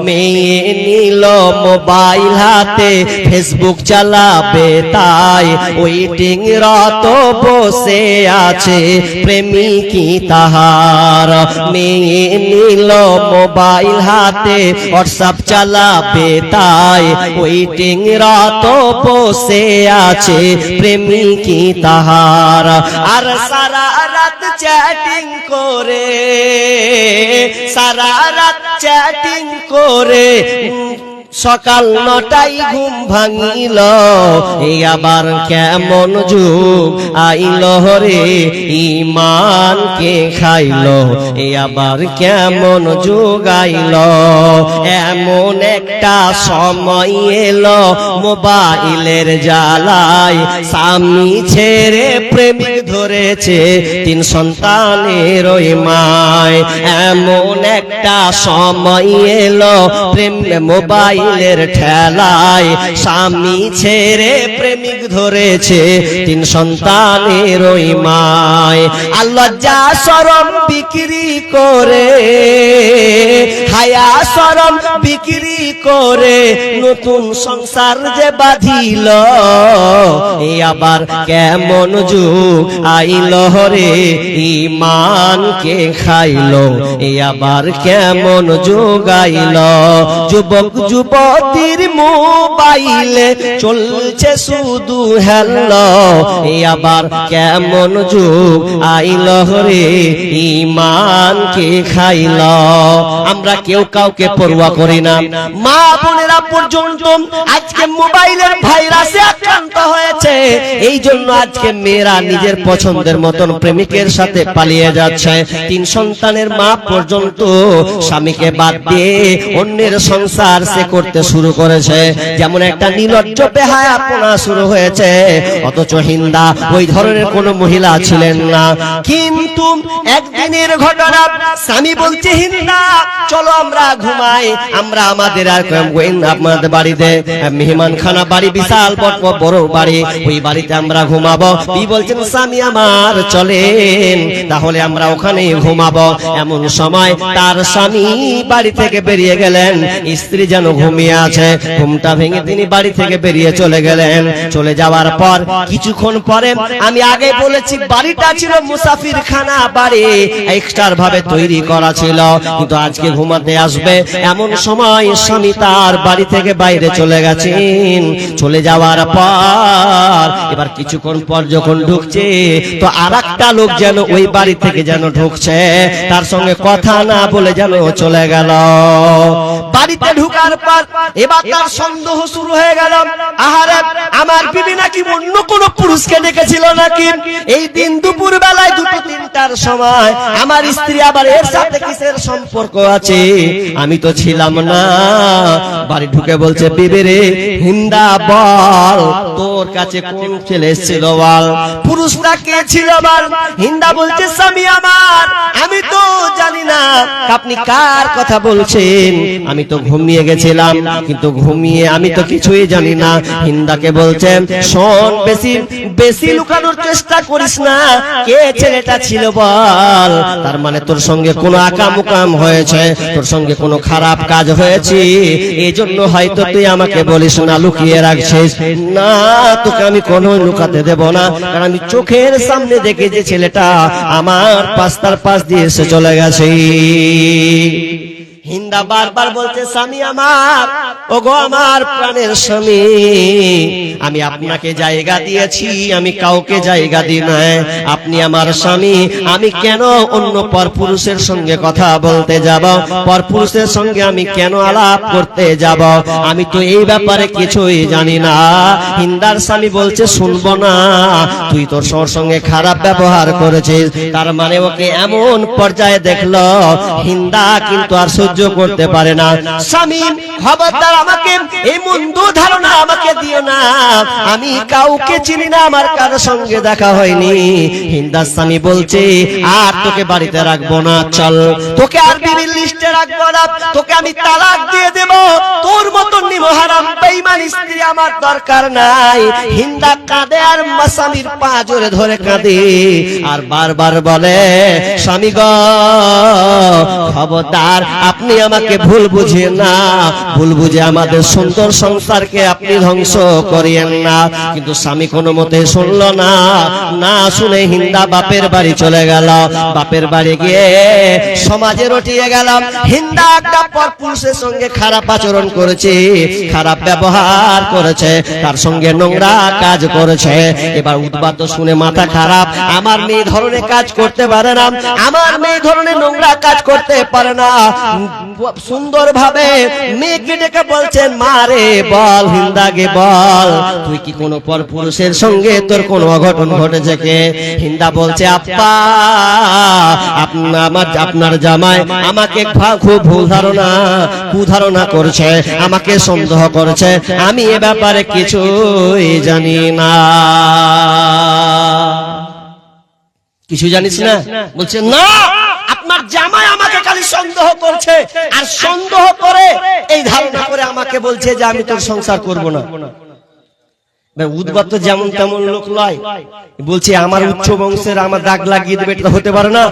মেয়ে নিল মোবাইল হাতে, ফেসবুক চালাবে তাই ওয়েটিং রত বসে আছে প্রেমিকি তাহার। মেয়ে নিল মোবাইল হাতে, হোয়াটসঅ্যাপ চালাবে তাই ওয়েটিং রত বসে আছে প্রেমিকি তাহার। আর সারা রাত চ্যাটিং করে, সারা রাত চ্যাটিং করে সকাল 9টায় ঘুম ভাঙিল, এই আবার কেমন যুগ আইল রে, ঈমানকে খাইল, এই আবার কেমন যুগ আইল। এমন একটা সময় এলো মোবাইলের জ্বালায়, স্বামী ছেড়ে প্রেমিক ধরেছে 3 সন্তানের ওই মায়। এমন একটা সময় এলো প্রেম মোবাইল ঠেলায়, স্বামী ছেড়ে প্রেমিক ধরেছে 3 সন্তানের ওই মায়। আল্লাহ যা শরম বিক্রি করে, হায়া শরম বিক্রি করে নতুন সংসার যে বাঁধিল, এই আবার কেমন যুগ আইল রে, ঈমানকে খাইল, এই আবার কেমন যুগ আইল। যুবক যুবতীর মোবাইলে চলছে শুধু হ্যালো, এই আবার কেমন যুগ আইল রে, ঈমানকে খাইল। আমরা কেউ কাউকে পরোয়া করি না, মা বোনেরা পর্যন্ত আজকে মোবাইলের ভাইরাসে আক্রান্ত হয়েছে। এই জন্য আজকে মেয়েরা নিজের পছন্দের মতন প্রেমিকের সাথে পালিয়ে যাচ্ছে। 3 সন্তানের মা পর্যন্ত স্বামীকে বাদ দিয়ে অন্যের সংসার সে করতে শুরু করেছে। যেমন একটা নির্লজ্জ বেহায়াপনা শুরু হয়েছে, অথচ হিন্দা ওই ধরনের কোন মহিলা ছিলেন না। কিন্তু একদিনের ঘটনা, স্বামী বলছে হিন্দা চলো আমরা ঘুমাই, আমরা আমাদের আর আমাদের বাড়িতে মেহমানখানা বাড়ি, বিশাল বড় বাড়ি, ওই বাড়িতে আমরা ঘুমাবো। কি বলছেন স্বামী আমার চলেন তাহলে আমরা ওখানে ঘুমাবো। এমন সময় তার স্বামী বাড়ি থেকে বেরিয়ে গেলেন, স্ত্রী যেন ঘুমিয়ে আছে, ঘুমটা ভেঙে তিনি বাড়ি থেকে বেরিয়ে চলে গেলেন। চলে যাওয়ার পর কিছুক্ষণ পরে, আমি আগে বলেছি বাড়িটা ছিল মুসাফির খানা বাড়ি, এক্সট্রা ভাবে তৈরি করা ছিল, কিন্তু আজকে ঘুমাতে আসবে এমন সময় স্বামী তার বাড়ি থেকে বাইরে চলে গেছেন। চলে যাওয়ার পর এবার কিছুক্ষণ পর যখন ঢুকছে, তো আরেকটা লোক যেন ওই বাড়ি থেকে যেন ঢুকছে, তার সঙ্গে কথা না বলে যেন চলে গেল। বাড়িতে ঢুকার পর এবার তার সন্দেহ শুরু হয়ে গেল, আহারে আমার বিবি নাকি অন্য কোন পুরুষকে ডেকেছিল নাকি, এই দিন দুপুর বেলায় 2-3টার সময় আমার স্ত্রী আবার এর সাথে কিসের সম্পর্ক আছে, আমি তো ছিলাম না। বাড়ি ঢুকে বলছে বিবি রে হিন্দা বল তোর কাছে কোন ছেলে এসেছিল বল, পুরুষটা কে ছিল বল। হিন্দা বলছে স্বামী আমার আমি তো জানি না আপনি কার কথা বলছেন, আমি তো ঘুমিয়ে গেছিলাম, কিন্তু ঘুমিয়ে আমি তো কিছুই জানি না। হিন্দাকে বলছেন শোন, বেশি বেশি লুকানোর চেষ্টা করিস না, কে ছেলেটা ছিল বল। তার মানে তোর সঙ্গে কোনো আকাম হয়েছে, তোর সঙ্গে কোনো খারাপ কাজ হয়েছে, এই জন্য হয়তো তুই আমাকে বলিস না, লুকিয়ে রাখছিস। না তোকে আমি কোনো লুকাতে দেব না, কারণ আমি চোখের সামনে দেখে যে ছেলেটা আমার পাস্তার পাশ দিয়ে এসে চলে গেছে। হিন্দা বারবার বলছে স্বামী আমার, ওগো আমার প্রাণের স্বামী, আমি আপনাকে জায়গা দিয়েছি, আমি কাউকে জায়গা দিই না। আপনি আমার স্বামী, আমি কেন অন্য পরপুরুষের সঙ্গে কথা বলতে যাব, পরপুরুষের সঙ্গে আমি কেন আলাপ করতে যাব, আমি তো এই ব্যাপারে কিছুই জানি না। হিন্দার স্বামী বলছে শুনবো না, তুই তোর সঙ্গে খারাপ ব্যবহার করেছিস। তার মানে ওকে এমন পর্যায়ে দেখলো হিন্দা কিন্তু আর সহ্য করতে পারে না। স্বামী খবরদার আমাকে এই মন্দ ধারণা আমাকে দিও না, আমি কাউকে চিনি না, আমার কারো সঙ্গে দেখা হয়নি। হিন্দার স্বামী বলছে আর তোকে বাড়িতে রাখবো না, চল তোকে আর বিবির লিস্টে রাখবো না, তোকে আমি তালাক দিয়ে দেব, তোর মতন নিমহারাম বেঈমান স্ত্রী আমার দরকার নাই। হিন্দা কাঁদে আর স্বামীর পা জোরে ধরে কাঁদে আর বারবার বলে স্বামী গো খবরদার আপনি আমাকে ভুল বুঝেন না, ভুল বুঝে আমাদের সুন্দর সংসারকে আপনি ধ্বংস করিয়েন না। কিন্তু স্বামী কোনো মতে শুনলো না, না শুনে হিন্দা বাপের বাড়ি চলে গেল। বাপের বাড়ি গিয়ে সমাজে রটিয়ে গেল। হিন্দা একটা পরপুরুষের সঙ্গে খারাপ আচরণ করেছে, খারাপ ব্যবহার করেছে, তার সঙ্গে নোংরা কাজ করেছে। এবার উদ্বাদ্য শুনে মাথা খারাপ, আমার মেয়ে ধরনের কাজ করতে পারে না, আমার মেয়ে ধরনের নোংরা কাজ করতে পারে না। সুন্দর ভাবে মেয়েকে ডেকে বলছেন মা রে বল, হিন্দাকে বল তুই কি কোনো পরপুরুষের সঙ্গে তোর কোনো অঘটন ঘটেছে কে? হিন্দা বলছে আব্বা আপনার জামাই আমাকে খুব ভুল ধারণা কুধারণা করছে, আমাকে সন্দেহ করছে, আমি এ ব্যাপারে কিছুই জানি না। কিছু জানিস না? বলছে না, আপনার জামাই আমাকে খালি সন্দেহ করছে, আর সন্দেহ করে এই ধারণা করে আমাকে বলছে যে আমি তোর সংসার করব না। উদ্বাদ্য যেমন তেমন লোক নয়, বলছে আমার উচ্চ বংশের আমার দাগ লাগিয়ে দেবে, এটা হতে পারে না।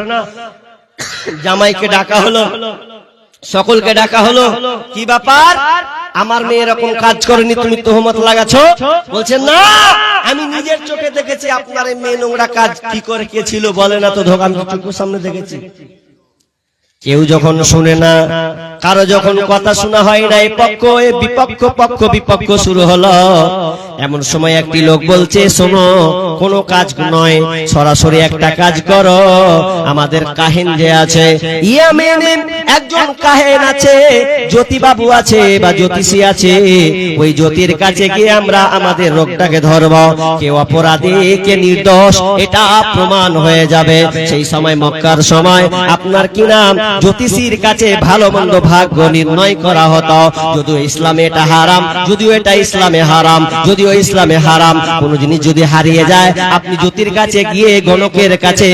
জামাইকে ডাকা হলো, সকলকে ডাকা হলো, কি ব্যাপার আমার মেয়ে এরকম কাজ করেনি, তুমি তোহমত লাগাছো? বলছে না, আমি নিজের চোখে দেখেছি আপনার এই মেয়ে নোংরা কাজ কি করে কে ছিল বলে না তো, ধোকা আমি চোখের সামনে দেখেছি। কেউ যখন শুনে না, কারো যখন কথা শোনা হয় না, এই পক্ষ এই বিপক্ষ, পক্ষ বিপক্ষ শুরু হলো। এমন সময় একটি লোক বলছে শোনো, কোনো কাজ নয়, সরাসরি একটা কাজ করো। আমাদের কাহিন যে আছে ইয়ামেনে একজন কাহিন আছে, জ্যোতিবাবু আছে বা জ্যোতিষী আছে, ওই জ্যোতির কাছে গিয়ে আমরা আমাদের রোগটাকে ধরব, কে অপরাধী কে নির্দোষ এটা প্রমাণ হয়ে যাবে। সেই সময় মক্কার সময় আপনার কি নাম জ্যোতিষীর কাছে ভালো মন্দ ভাগ্য নির্ণয় করা হতো। যদিও ইসলামে এটা হারাম, যদিও এটা ইসলামে হারাম, যদিও ইসলামে হারাম, কোন জিনিস যদি হারিয়ে যায় আপনি জ্যোতির কাছে গিয়ে গণকের কাছে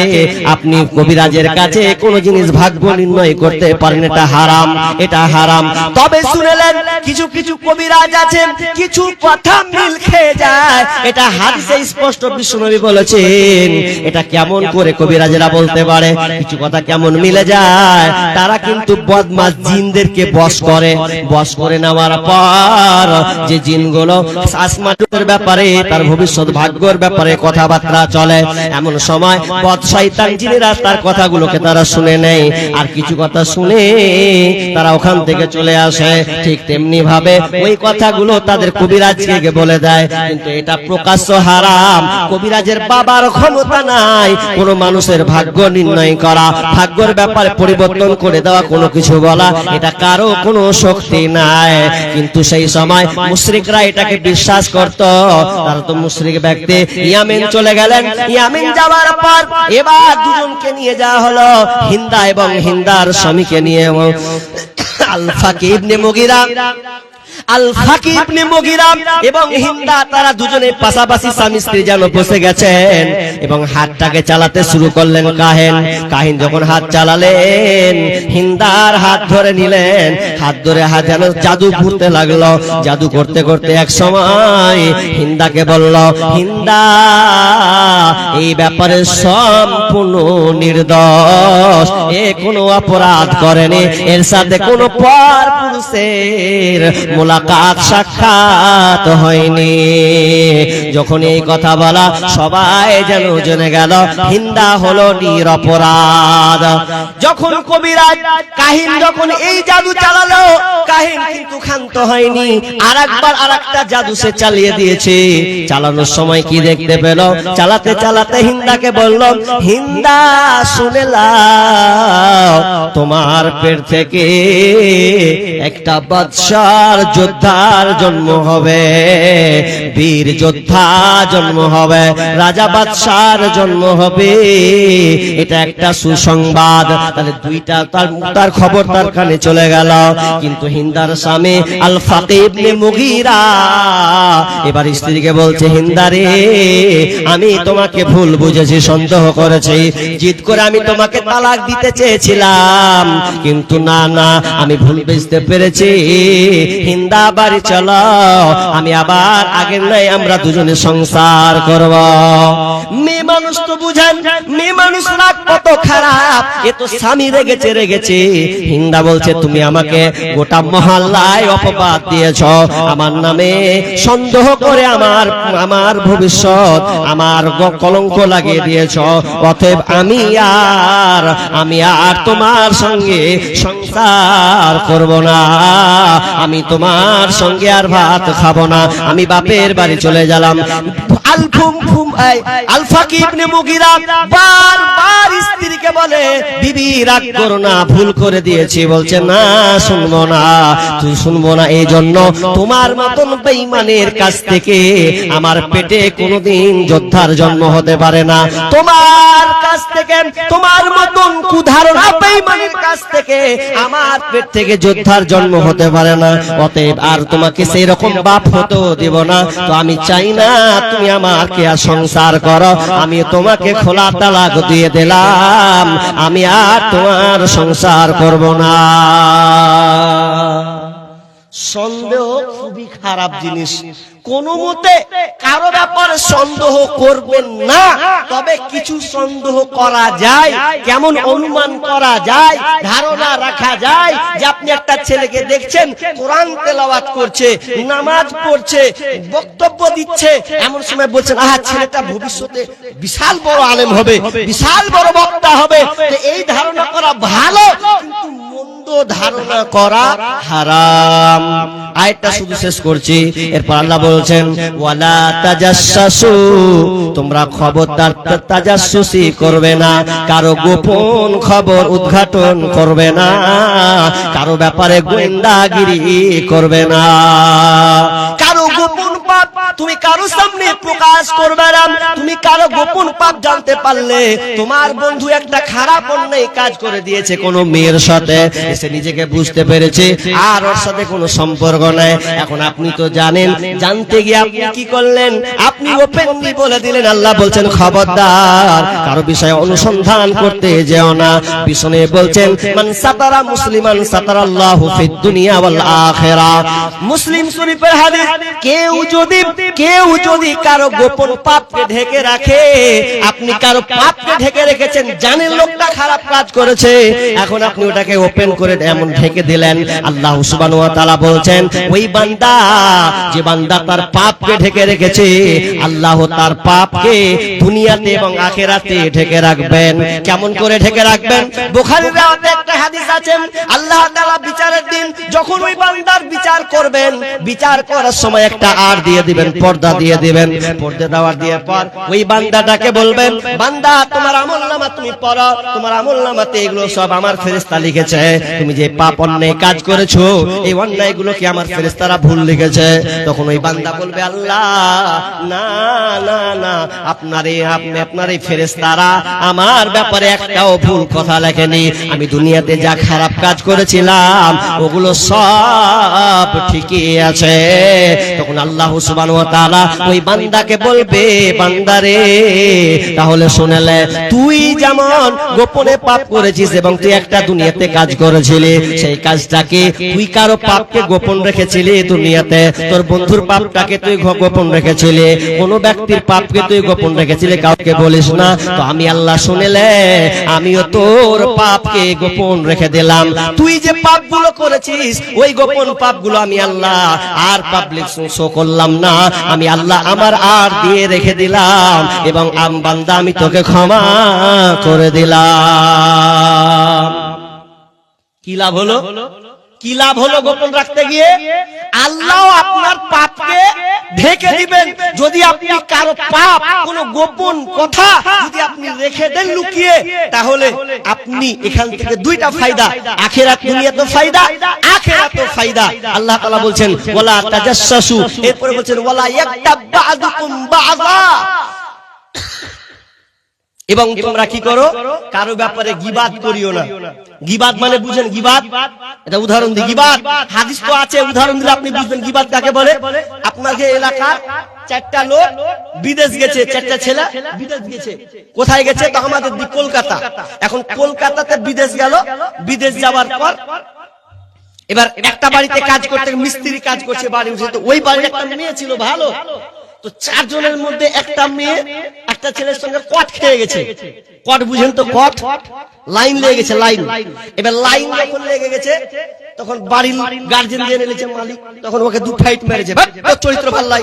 আপনি কবিরাজের কাছে কোন জিনিস ভাগ্য নির্ণয় করতে পারেন, এটা হারাম, এটা হারাম। তবে শুনেলেন কিছু কিছু কবিরাজ আছেন কিছু কথা মিল খেয়ে যায়, এটা হাদিসে স্পষ্ট বিশ্বনবী বলেছেন। এটা কেমন করে কবিরাজেরা বলতে পারে কিছু কথা কেমন মিলে যায়? তারা কিন্তু বদমাশ জিনদেরকে বশ করে, বশ করে নেওয়ার পর যে জিনগুলো আসমানের ব্যাপারে তার ভবিষ্যৎ ভাগ্যের ব্যাপারে কথাবার্তা চলে, এমন সময় বদ শয়তান জিনেরা তার কথাগুলোকে তারা শুনে নেয়, আর কিছু কথা শুনে তারা ওখান থেকে চলে আসে। ঠিক তেমনি ভাবে ওই কথাগুলো তাদের কবিরাজকে বলে দেয়, কিন্তু এটা প্রকাশ্য হারাম। কবিরাজের বাবার ক্ষমতা নাই কোন মানুষের ভাগ্য নির্ণয় করা, ভাগ্যের ব্যাপারে পরিবর্তন করে দেওয়া, কোনো কিছু বলা, এটা কারো কোনো শক্তি নাই। কিন্তু সেই সময় মুশরিকরা এটাকে বিশ্বাস করত। তারা তো মুশরিক ব্যক্তি। ইয়ামেন চলে গেলেন, ইয়ামেন যাওয়ার পর এবার দুজনকে নিয়ে যাওয়া হলো, হিন্দা এবং হিন্দার স্বামীকে নিয়ে আল ফাকি ইবনে মুগিরা, আল ফাকি ইবনে মুগিরা এবং হিন্দা তারা দুজনে পাশাপাশি স্বামী স্ত্রী যেন বসে গেছেন এবং হাতটাকে চালাতে শুরু করলেন। কাহিন যখন হাত চালালেন হিন্দার হাত ধরে নিলেন, হাত ধরে হাত যেন জাদু করতে লাগলো। জাদু করতে করতে এক সময় হিন্দাকে বলল, হিন্দা এই ব্যাপারে সম্পূর্ণ নির্দোষ, এ কোনো অপরাধ করেনি, এর সাথে কোনো পরপুরুষের মুলাকাত সাক্ষাৎ হয়নি। যখন এই কথা বলা সবাই যেন জেনে গেল হিন্দা হলো নিরপরাধ। যখন কবিরাজ কাহিন যখন এই জাদু চালালো, কাহিন কিন্তু ক্ষান্ত হয়নি, আরেকবার আরেকটা জাদু সে চালিয়ে দিয়েছে। চালানোর সময় কি দেখতে পেল? চালাতে চালাতে হিন্দাকে বলল, হিন্দা শুনে লাও, তোমার পেট থেকে একটা বাদশার যোদ্ধার জন্ম হবে, বীর যোদ্ধা জন্ম হবে, রাজা বাদশার জন্ম হবে। এটা একটা সুসংবাদ। তাহলে দুইটা তার খবর তার কানে চলে গেল। কিন্তু হিন্দার স্বামী আল ফাকিহ ইবনে মুগীরা এবার স্ত্রীকে বলছে, হিন্দারে আমি তোমাকে ভুল বুঝেছি, সন্দেহ করেছি, জিদ করে আমি তোমাকে তালাক দিতে চেয়েছিলাম, কিন্তু না না আমি ভুল বুঝতে পেরেছি। হিন্দা বাড়ি চলো, আমি আবার আগের নাই আমরা দুজনে সংসার করব। মেয়ে মানুষ তো বুঝেন, মেয়ে মানুষরা কত খারাপ। এ তো স্বামী রেগেছে। হিন্দা বলছে, তুমি আমাকে গোটা মহল্লায় অপবাদ দিয়েছ, আমার নামে সন্দেহ করে আমার ভবিষ্যৎ, আমার কলঙ্ক লাগিয়ে দিয়েছ। অতএব আমি আর তোমার সঙ্গে সংসার করব না, আমি তোমার সঙ্গে আর ভাত খাবো না, আমি বাপের বাড়ি চলে গেলাম। আল ফাকিহ ইবনে মুগীরা বারবার স্ত্রীকে বলে, বিবি রাগ করো না, ভুল করে দিয়েছি। বলছে, না শুনবো না, তুই শুনবো না, এই জন্য তোমার মতন বেঈমানের কাছ থেকে আমার পেটে কোনোদিন যোদ্ধার জন্ম হতে পারে না। তোমার কাছ থেকে, তোমার মতন কুধারণা বেঈমানের কাছ থেকে আমার পেট থেকে যোদ্ধার জন্ম হতে পারে না। অতএব আর তোমাকে সেই রকম বাপ হতেও দেব না। তো আমি চাই না তুমি আমাকে আর সংসার করো, আমি তোমাকে খোলা তালাক দিয়ে দিলাম, আমি আর তোমার সংসার করব না। সন্দেহ খুবই খারাপ জিনিস। কোন মতে কারো ব্যাপারে সন্দেহ করবেন না। তবে কিছু সন্দেহ করা যায়, কেমন অনুমান করা যায়, ধারণা রাখা যায় যে আপনি একটা ছেলেকে দেখছেন কোরআন তেলাওয়াত করছে, নামাজ পড়ছে, বক্তব্য দিচ্ছে, এমন সময় বলছেন, আহা ছেলেটা ভবিষ্যতে বিশাল বড় আলেম হবে, বিশাল বড় বক্তা হবে। এই ধারণা করা ভালো, কিন্তু মন্দ ধারণা করা হারাম। আয়াতটা শুধু শেষ করছি, এরপর আল্লাহ বলছেন, ওয়ালা তাজাসসু, তোমরা খবরদার তাজাসসুসি করবে না, কারো গোপন খবর উদ্ঘাটন করবে না, কারো ব্যাপারে গোয়েন্দাগিরি করবে না, কারো গোপন পাপ তুমি কারো সামনে প্রকাশ করবে না। তুমি কারো গোপন পাপ জানতে পারলে, তোমার বন্ধু একটা খারাপ অন্যায় কাজ করে দিয়েছে কোনো মেয়ের সাথে, এসে নিজেকে বুঝতে পেরেছে আর ওর সাথে কোনো সম্পর্ক নাই, এখন আপনি তো জানেন, জানতে গিয়ে আপনি কি করলেন, আপনি ওপেনলি বলে দিলেন। আল্লাহ বলছেন, খবরদার কারো বিষয়ে অনুসন্ধান করতে যেও না। বিষ্ণু বলছেন, মান সাতারা মুসলিমান সাতারাল্লাহু ফিদ দুনিয়া ওয়াল আখিরাহ। মুসলিম শরীফের হাদিস, কেউ যদি কারো গোপন পাপকে ঢেকে রাখে, আপনি কারো পাপকে ঢেকে রেখেছেন, জানেন লোকটা খারাপ কাজ করেছে, এখন আপনি ওটাকে ওপেন করে এমন ঢেকে দিলেন। আল্লাহ সুবহানাহু ওয়া তাআলা বলছেন, ওই বান্দা, যে বান্দা তার পাপকে ঢেকে রেখেছে, আল্লাহ তার পাপকে দুনিয়াতে এবং আখিরাতে ঢেকে রাখবেন। কেমন করে ঢেকে রাখবেন? বুখারীর রাওয়াতে একটা হাদিস আছে, আল্লাহ তাআলা বিচারের দিন যখন ওই বান্দার বিচার করবেন, বিচার করার সময় একটা আর দিয়ে দিবেন, পর্দা দিয়ে দিবেন। পর্দা দেওয়ার দিয়ে পর ওই বান্দাটাকে বলবেন, বান্দা তোমার আমলনামা তুমি পড়ো, তোমার আমলনামাতে এগুলো সব আমার ফেরেশতা লিখেছে, তুমি যে পাপ অন্যায় কাজ করেছো এই অন্যায়গুলো কি আমার ফেরেশতারা ভুল লিখেছে? তখন ওই বান্দা বলবে, আল্লাহ না না না, আপনার এই ফেরেশতারা আমার ব্যাপারে একটাও ভুল কথা লেখেনি, আমি দুনিয়াতে যা খারাপ কাজ করেছিলাম ওগুলো সব ঠিকই আছে। তখন আল্লাহ সুবহানাহু ওয়া তাআলা ওই বান্দাকে বলবে, বান্দারে তাহলে শুনেলে, তুই যেমন গোপনে পাপ করেছিস এবং তুই একটা দুনিয়াতে কাজ করেছিলি, সেই কাজটাকে তুই কারো পাপকে গোপন রেখেছিলি দুনিয়াতে, তোর বন্ধুর পাপটাকে তুই গোপন রেখেছিলি, কোন ব্যক্তির পাপকে তুই গোপন রেখেছিলি, কাউকে বলিস না। তো আমি আল্লাহ শুনেলে, আমিও তোর পাপকে গোপন রেখে দিলাম। তুই যে পাপগুলো করেছিস ওই গোপন পাপগুলো আমি আল্লাহ আর পাবলিক শো করলাম না, আমি আল্লাহ আমার আর দিয়ে রেখে দিলাম, এবং বান্দা আমি তোকে ক্ষমা করে দিলাম। কি লাভ হলো? কি লাভ হলো গোপন রাখতে গিয়ে? আল্লাহ আপনার পাপকে ঢেকে দিবেন। যদি আপনি কারো পাপ, কোনো গোপন কথা যদি আপনি রেখে দেন লুকিয়ে, তাহলে আপনি এখান থেকে দুইটা ফায়দা, আখিরাত দুনিয়াতে ফায়দা, আখিরাতে ফায়দা। আল্লাহ তাআলা বলছেন ওয়ালা তাজাসসু, এরপরে বলছেন ওয়ালা ইয়াকতাব বা'দুকুম বা'যা, এবং তোমরা কি করো, কারো ব্যাপারে গীবাত করিও না। গীবাত মানে বুঝেন, গীবাত এটা উদাহরণ দিই। গীবাত হাদিস তো আছে, উদাহরণ দিলে আপনি বুঝবেন গীবাত কাকে বলে। আপনাকে এলাকার চারটা লোক বিদেশ গেছে, চারটা ছেলে বিদেশ গেছে। কোথায় গেছে? তো আমাদের দিক কলকাতা। এখন কলকাতাতে বিদেশ গেল, বিদেশ যাওয়ার পর এবার একটা বাড়িতে কাজ করতে, মিস্ত্রি কাজ করছে বাড়ি উঠে। তো ওই বাড়ির একটা মেয়ে ছিল ভালো, তো চারজনের মধ্যে একটা মেয়ে একটা ছেলের সঙ্গে কট খেয়ে গেছে। কট বুঝেন তো, কট লাইন লেগে গেছে, লাইন। এবার লাইন যখন লেগে গেছে তখন বাড়ির গার্জেন দিয়ে নিয়েছে মালিক, তখন ওকে দু ফাইট মেরেছে। চরিত্র ভাল লাই,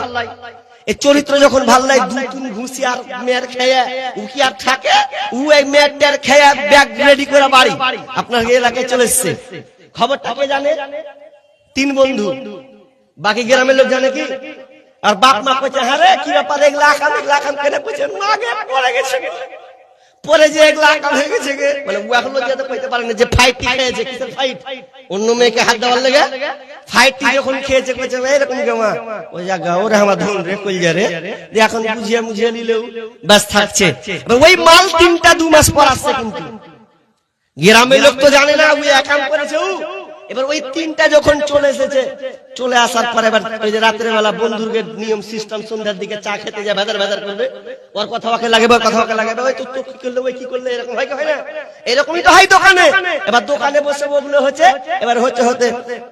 এই চরিত্র যখন ভাল লাই, দু তিন ঘুষি আর মেয়ের খেয়ে ও কি আর থাকে, ও এই মেয়েটার খেয়ে ব্যাগ রেডি করে বাড়ি আপনার এলাকায় চলে এসছে। খবরটা কে জানে? তিন বন্ধু। বাকি গ্রামের লোক জানে কি? আর বাপ মা কইছে হ্যাঁ রে কি ব্যাপার, এক লাখ কেন কইছে মাগে পড়ে গেছে, পরে যে এক লাখ হয়ে গেছে, মানে ও এখনো যেতে কইতে পারে না যে ফাইট খেয়েছে। কিসের ফাইট? অন্য মেয়েকে হাত দেওয়ার লেগে ফাইট যখন খেয়েছে কইছে এরকম কেমা ওই জায়গা ওরে আমার ধন রে কই যা রে, এখন বুঝিয়ে নিলেও বাস থাকছে। ওই মাল তিনটা 2 মাস পর আসছে, কিন্তু গ্রামের লোক তো জানে না ওই একাম করেছে। এবার ওই তিনটা যখন চলে এসেছে, চলে আসার পরে এবার ওই যে রাতের বেলা বন্ধুকে নিয়ম সিস্টেম, সন্ধ্যার দিকে চা খেতে যায়, ভেদার করবে, ওর কথা ওকে লাগাবে, কথা ওকে লাগাবে, ওই তো কি করলে, ওই কি করলে, এরকম হয় না? এরকমই তো হয় দোকানে। এবার দোকানে বসে বললে হচ্ছে, এবার হতে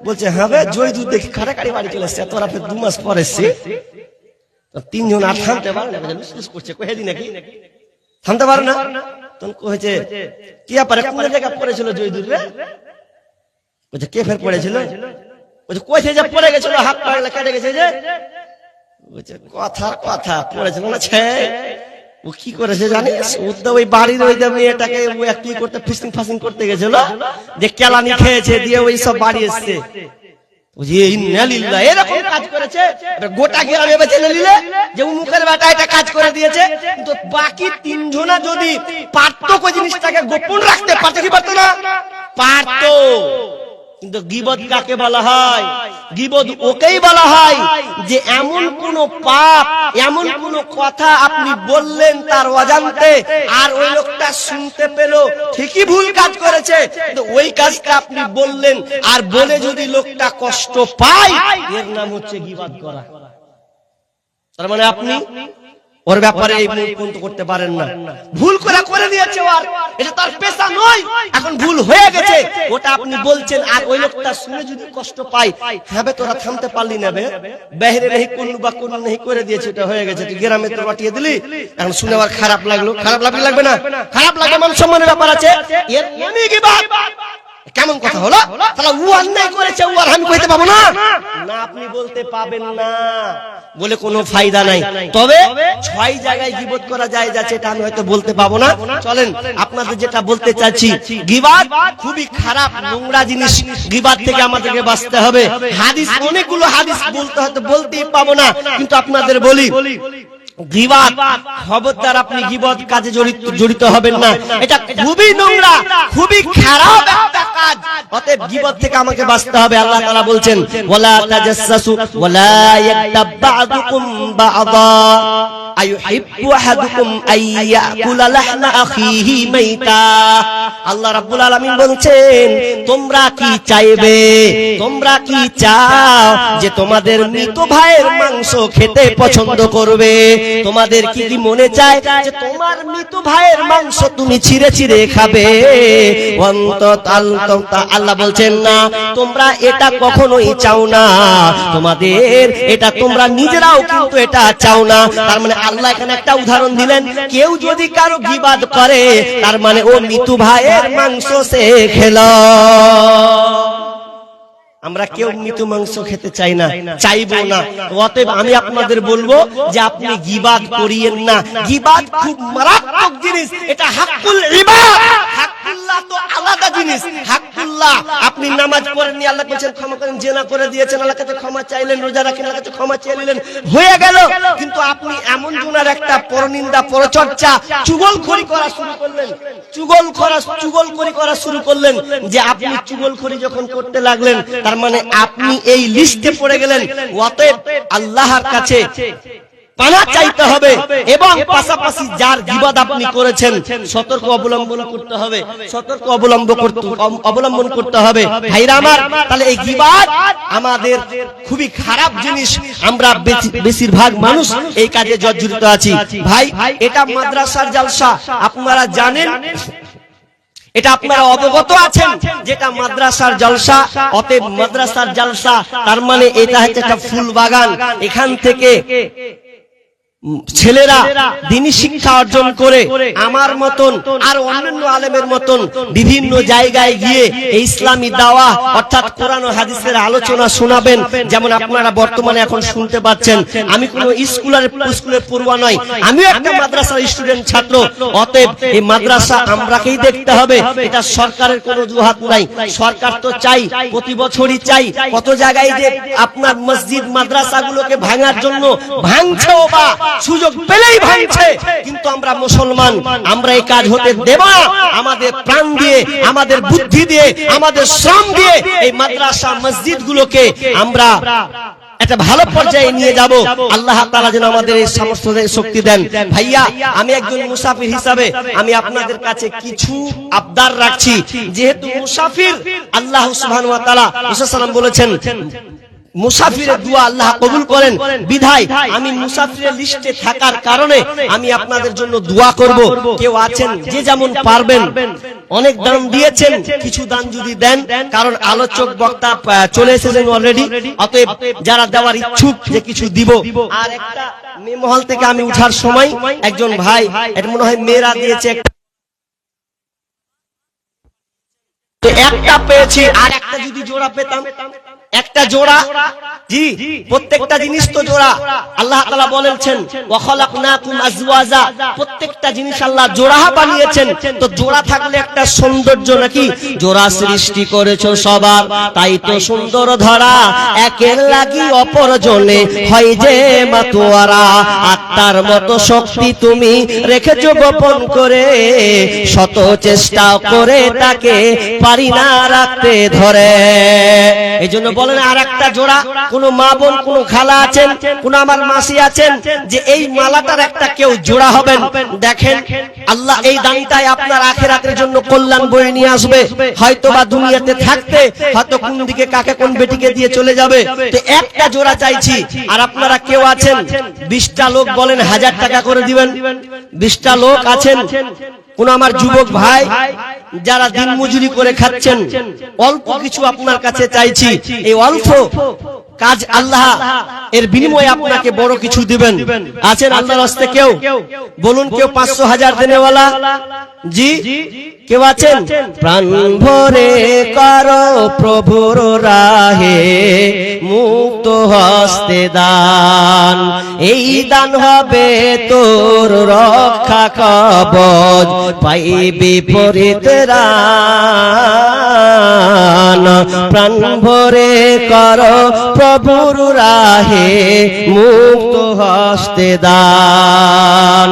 বলছে হ্যাঁ ভাই জয় দুধ দেখি খাটাকারি বাড়ি চলে এসছে, তোরা ফের 2 মাস পর এসছি। তিনজন আর থামতে পারে না, করছে কহেদি নাকি থামতে পারে না। তখন কয়েছে কি ব্যাপারে, কোন জায়গায় পড়েছিল জয় দুধ রে? বলছে কে ফের পড়েছিল? বলছে কইছে যে পড়ে গেছিল, হাত পা কেটে গেছে যে। বলছে কথা পড়েছিল না ছে। ও কি করেছে জানিস? ও তো ওই বাড়ির ওই মেয়েটাকে ও একটু করতে ফাসিং করতে গেছিল, যে কেলানি খেয়েছে, দিয়ে ওই সব বাড়ি এসছে। এরকম কাজ করেছে। গোটা গ্রামে বেঁচে নিলে যে মুখের বেটা এটা কাজ করে দিয়েছে। কিন্তু বাকি তিনজনা যদি পারতো ওই জিনিসটাকে গোপন রাখতে, পারতো কি পারতো না? পারতো। কিন্তু গীবত কাকে বলা হয়? গীবত ওকেই বলা হয় যে এমন কোন পাপ, এমন কোন কথা আপনি বললেন তার অজান্তে, আর ওই লোকটা শুনতে পেল, ঠিকই ভুল কাজ করেছে, কিন্তু ওই কাজটা আপনি বললেন, আর বলে যদি লোকটা কষ্ট পায়, এর নাম হচ্ছে গীবত করা। তার মানে আপনি ওর ব্যাপারে এই মুখ করতে পারেন না। ভুল করে দিয়েছে, আর এটা তার পেশা নয়, এখন ভুল হয়ে গেছে, ওটা আপনি বলছেন, আর ওই লোকটা শুনে যদি কষ্ট পায়, হ্যাঁ তোরা থামতে পারলি না বে, বাইরে নেই কোন বা কোন নেই করে দিয়েছে, এটা হয়ে গেছে, তুই গ্রামে তো পাঠিয়ে দিলি, এখন শুনে আবার খারাপ লাগলো। খারাপ লাগবে না? খারাপ লাগে, মান সম্মানের ব্যাপার আছে। এর নামই গীবত। কেমন কথা হলো? তাহলে ও অন্যায় করেছে, ও আর আমি কইতে পাবো না? না, আপনি বলতে পাবেন না বলে কোনো ফায়দা নাই। তবে 6 জায়গায় গীবত করা যায় যাচ্ছে, এটা আমি হয়তো বলতে পাবো না। চলেন আপনাদের যেটা বলতে চাচ্ছি, গীবত খুবই খারাপ, নোংরা জিনিস। গীবত থেকে আমাদেরকে বাঁচতে হবে। হাদিস, অনেকগুলো হাদিস বলতে হয়তো বলতেই পাবো না, কিন্তু আপনাদের বলি গীবত, খবরদার আপনি গীবত কাজে জড়িত হবেন না। এটা খুবই নোংরা, খুবই খারাপ একটা কাজ। অতএব গীবত থেকে আমাকে বাঁচতে হবে। আল্লাহ তাআলা বলছেন ওয়ালা তাজাসসু ওয়ালা ইয়াকতাব বা'দুকুম বা'দা আইয়ুহিব্বু আহাদুকুম আইয়াকুলা লাহমা আখিহি মাইতা। আল্লাহ রাব্বুল আলামিন বলছেন তোমরা কি চাইবে, তোমরা কি চাও যে তোমাদের মৃত ভাইয়ের মাংস খেতে পছন্দ করবে? তোমাদের কি মনে চায় যে তোমার মৃত ভাইয়ের মাংস তুমি ছিঁড়ে খাবে? আল্লাহ বলছেন না, তোমরা এটা কখনোই চাও না, তোমাদের এটা তোমরা নিজেরাও কিন্তু এটা চাও না। তার মানে আল্লাহ এখানে একটা উদাহরণ দিলেন, কেউ যদি কারো গীবত করে, তার মানে ও মৃত ভাইয়ের মাংস সে খেলো। আমরা কেউ মৃত মাংস খেতে চাই না, চাইবো না। অতএব আমি আপনাদের বলবো যে আপনি গীবত করিয়েন না। গীবত খুব মারাত্মক জিনিস, এটা হাক্কুল ইবাদ। হাক্কুল্লাহ তো আলাদা জিনিস, হাক্কুল্লাহ আল্লাহ আপনি নামাজ পড়েননি, আল্লাহ বলেছেন ক্ষমা করেন, জেনা করে দিয়েছেন, আল্লাহর কাছে ক্ষমা চাইলেন, রোজা রাখেন, আল্লাহর কাছে ক্ষমা চাইলেন, হয়ে গেল। কিন্তু আপনি এমন জনের একটা পরনিন্দা, পরচর্চা, চুগলখড়ি করা শুরু করলেন, চুগলখড়ি করা শুরু করলেন, যে আপনি চুগলখড়ি যখন করতে লাগলেন তার মানে আপনি এই লিস্টে পড়ে গেলেন। অতএব আল্লাহর কাছে পানা চাইতে হবে এবং পাশাপাশি যার গীবত আপনি করেছেন সতর্ক অবলম্বন করতে হবে, সতর্ক অবলম্বন করতে হবে। ভাইরা আমার, তাহলে এই গীবত আমাদের খুবই খারাপ জিনিস। আমরা বেশিরভাগ মানুষ এই কাজে জর্জরিত আছি। ভাই, এটা মাদ্রাসার জালসা, আপনারা জানেন, এটা আপনারা অবগত আছেন যেটা মাদ্রাসার জলসা। অতএব মাদ্রাসার জলসা তার মানে এটা হচ্ছে একটা ফুল বাগান। এখান থেকে ছেলেরা দ্বীনি শিক্ষা অর্জন করে আমার মতন আর অন্যান্য আলেমের মতন বিভিন্ন জায়গায় গিয়ে এই ইসলামী দাওয়া অর্থাৎ কোরআন ও হাদিসের আলোচনা শোনাবেন। যেমন আপনারা বর্তমানে এখন শুনতে পাচ্ছেন, আমি কোনো স্কুলের পড়ুয়া নয়, আমিও একটা মাদ্রাসার স্টুডেন্ট, ছাত্র। অতএব এই মাদ্রাসা আমরাকেই দেখতে হবে, এটা সরকারের কোনো দুহাত নাই। সরকার তো চাই, প্রতি বছরই চাই, কত জায়গায় যে আপনার মসজিদ মাদ্রাসাগুলোকে ভাঙার জন্য ভাঙছেও বা সুযোগ পেলেই ভাঙছে। কিন্তু আমরা মুসলমান, আমরা এই কাজ হতে দেব না। আমাদের প্রাণ দিয়ে, আমাদের বুদ্ধি দিয়ে, আমাদের শ্রম দিয়ে এই মাদ্রাসা মসজিদগুলোকে আমরা একটা ভালো পর্যায়ে নিয়ে যাব। আল্লাহ তাআলা যেন আমাদের এই সমস্ত শক্তি দেন। ভাইয়া, আমি একজন মুসাফির হিসাবে আমি আপনাদের কাছে কিছু আবদার রাখছি। যেহেতু মুসাফির, আল্লাহ সুবহানাহু ওয়া তাআলা রাসূল সাল্লাল্লাহু আলাইহি ওয়াসাল্লাম বলেছেন মুসাফিরের দোয়া আল্লাহ কবুল করেন। বিধায় আমি মুসাফিরের লিস্টে থাকার কারণে আমি আপনাদের জন্য দোয়া করব। কেউ আছেন যে যেমন পারবেন, অনেক দান দিয়েছেন, কিছু দান যদি দেন, কারণ আলোচক বক্তা চলে এসেছেন অলরেডি। অতএব যারা দেওয়ার ইচ্ছুক যে কিছু দিব। আর একটা মেমহল থেকে আমি উঠার সময় একজন ভাই, এটা মনে হয় মেয়েরা দিয়েছে, একটা পেয়েছি, আর একটা যদি জোড়া পেতাম, একটা জোড়া, জি প্রত্যেকটা জিনিস তো জোড়া। আল্লাহ তাআলা বলেছেন ওয়া খালাকনাকুম আজওয়াজা, প্রত্যেকটা জিনিস আল্লাহ জোড়া বানিয়েছেন। তো জোড়া থাকলে একটা সৌন্দর্য নাকি? জোড়া সৃষ্টি করেছো সবার, তাই তো সুন্দর ধরা, একের লাগি অপর জনে হয় যে মাতোয়ারা। আত্মার মতো শক্তি তুমি রেখেছো গোপন করে, শত চেষ্টা করে তাকে পারি না রাখতে ধরে। এইজন্য বলেন আর একটা জোড়া, কোন মা বোন, কোন খালা আছেন, কোন আমার মাসি আছেন, যে এই মালাটার একটা কেউ জোড়া হবেন। দেখেন আল্লাহ এই দানটাই আপনার আখিরাতের জন্য কল্যাণ বয়ে নিয়ে আসবে। হয়তো বা দুনিয়াতে থাকতে হয়তো কোন দিকে কাকে কোন বেটিকে দিয়ে চলে যাবে। তো একটা জোড়া চাইছি। আর আপনারা কেউ আছেন 20টা লোক বলেন 1000 টাকা করে দিবেন। 20টা লোক আছেন, কোন আমার যুবক ভাই যারা দিন মজুরি করে খাচ্ছেন, অল্প কিছু আপনার কাছে চাইছি। এই অল্প কাজ আল্লাহ এর বিনিময়ে আপনাকে বড় কিছু দিবেন। আছেন আল্লাহর রাস্তায় কেউ? বলুন কেউ 500,000 দেনেওয়ালা? জি কেউ আছেন? প্রাণ ভরে করো প্রভুর রাহে, মুক্ত হস্তে দান, এই দান হবে তোর রক্ষা কবচ, পাইবি পরিত্রাণ। প্রাণ ভরে করো প্রভুর রাহে, মুক্ত হস্তে দান।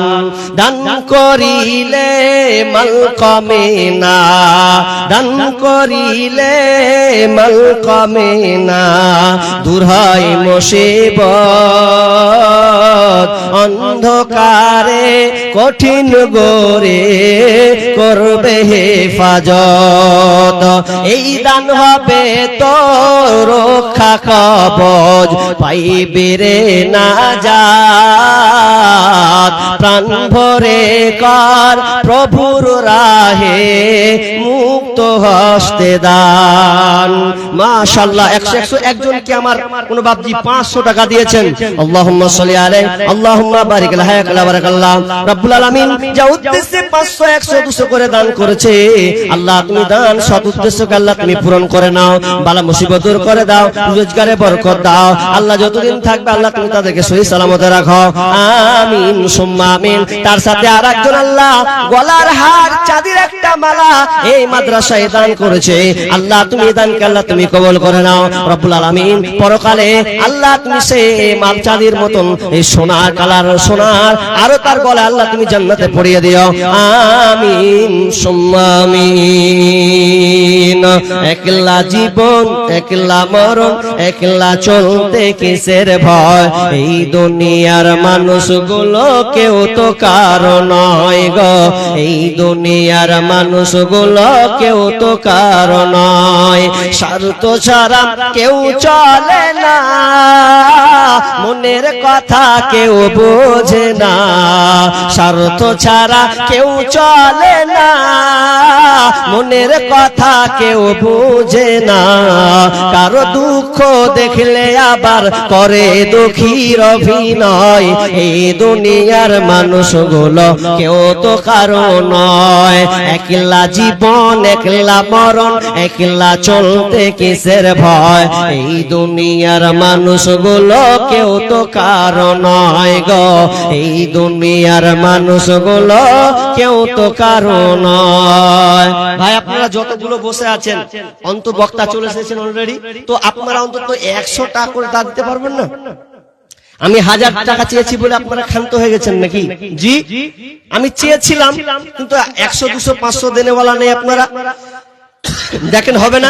দান করিলে মাল কমে না, দান করিলে মাল কমে না, দূর হয় মুসিবত, অন্ধকারে কঠিন গোরে করবে হেফাজত। এই দান হবে তোর রক্ষা কবচ, পাইবে রে নাজাত। প্রাণ ভরে কর প্রভুর রাহে, মুক্ত হস্তে দান। মাশাআল্লাহ, 100 একজনকে আমার কোন বাপজি 500 টাকা দিয়েছেন। আল্লাহুম্মা সাল্লি আলাইহি, আল্লাহুম্মা বারিক লাহু ওয়া বারাকাল্লাহ। রব্বুল আলামিন যা উদ্দেশ্যে 500 100 200 করে দান করেছে, আল্লাহ তুমি দান সৎ উদ্দেশ্যকে আল্লাহ তুমি পূরণ করে নাও, বালা মুসিবত দূর করে দাও, রোজগারে বরকত দাও। আল্লাহ যতদিন থাকবে আল্লাহ তুমি তাদেরকে সহি সালামতে রাখো। আমিন। সুম্মা আমিন। তার সাথে আরেকজন আল্লাহ গলার হার চাঁদির একটা মালা এই মাদ্রাসায় দান করেছে। আল্লাহ তুমি দানকে আল্লাহ তুমি কবুল করে নাও রব্বুল আলামিন। পরকালে আল্লাহ তুমি সেই মাল চাঁদির মতন এই সোনার কালার সোনার আরো তার গলা আল্লাহ তুমি জান্নাতে পরিয়ে দিও। আমিন সুম্মা আমিন। একলা জীবন একলা মরণ একলা চলতে কিসের ভয়, এই দুনিয়ার মানুষগুলো কেউ তো কারো নয় গো, এই দুনিয়ার মানুষগুলো কেউ তো কারো নয়। স্বার্থ ছাড়া কেউ চলে না, মনের কথা কেউ বোঝে না। স্বার্থ ছাড়া কেউ চলে না, মনের কথা কেউ বোঝে না। কারো দুঃখ দেখলে আবার করে দুঃখীর অভিনয়, এই দুনিয়ার মানুষগুলো কেউ তো কারো নয়। একলা জীবন একলা মরণ একলা চলতে কিসের ভয়, এই দুনিয়ার মানুষগুলো কেউ তো কারো নয় গো, এই দুনিয়ার মানুষগুলো কেউ তো কারো নয়। ভাই আপনারা যতগুলো বসে আছেন অন্তত বক্তা চলে এসেছেন অলরেডি, তো আপনারা অন্তত 100 টাকা করে দান দিতে পারবেন না? আমি 1000 টাকা চেয়েছি বলে আপনারা ক্ষান্ত হয়ে গেছেন নাকি? জি আমি চেয়েছিলাম, কিন্তু 100 200 500 দেনেওয়ালা নেই আপনারা। দেখেন হবে না,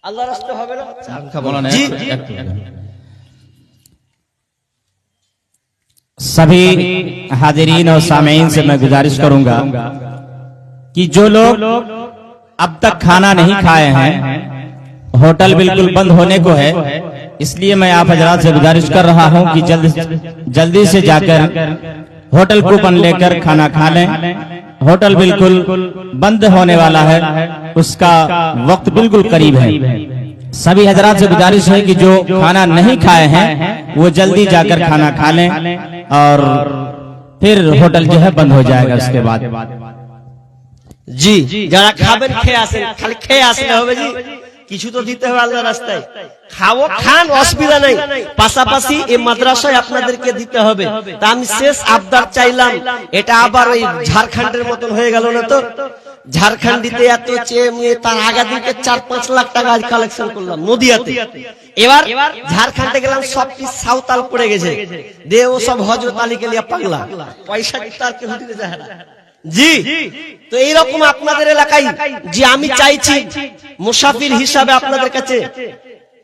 আল্লাহর রাস্তায় হবে না। জি सभी हाजिरीन और सामीन से मैं गुजारिश करूंगा कि जो लोग अब तक खाना नहीं खाए हैं, होटल बिल्कुल बंद होने को है, इसलिए मैं आप हजरात से गुजारिश कर रहा हूं कि जल्दी से जाकर होटल कूपन लेकर खाना खा लें। होटल बिल्कुल बंद होने वाला है, उसका वक्त बिल्कुल करीब है। सभी हजरात से गुजारिश है कि जो खाना नहीं खाए हैं वो जल्दी जाकर खाना खा लें और फिर होटल जो है बंद हो जाएगा उसके बाद। জি যারা খাবেন খেয়ে আসেন, খালি খেয়ে আসলে হবে জি, কিছু তো দিতে হবে আল্লাহর রাস্তায়। খাও খান অসুবিধা নাই, পাশাপাশি এই মাদ্রাসায় আপনাদেরকে দিতে হবে। তা আমি শেষ আবদার চাইলাম, এটা আবার ওই ঝাড়খণ্ডের মতন হয়ে গেল না তো? ঝাড়খণ্ডীতে এত চেয়ে তার আগা দিকে 4-5 লাখ টাকা কালেকশন করলাম নদিয়াতে। এবার ঝাড়খণ্ডে গেলাম, সব কিছু সাঁওতাল পড়ে গেছে, দে ও সব হযরত আলীকে লিয়া পাগলা, পয়সা দিতে আর কেউ দিতে চায় না। জি তো এইরকম আপনাদের এলাকায় যে আমি চাইছি মুসাফির হিসাবে আপনাদের কাছে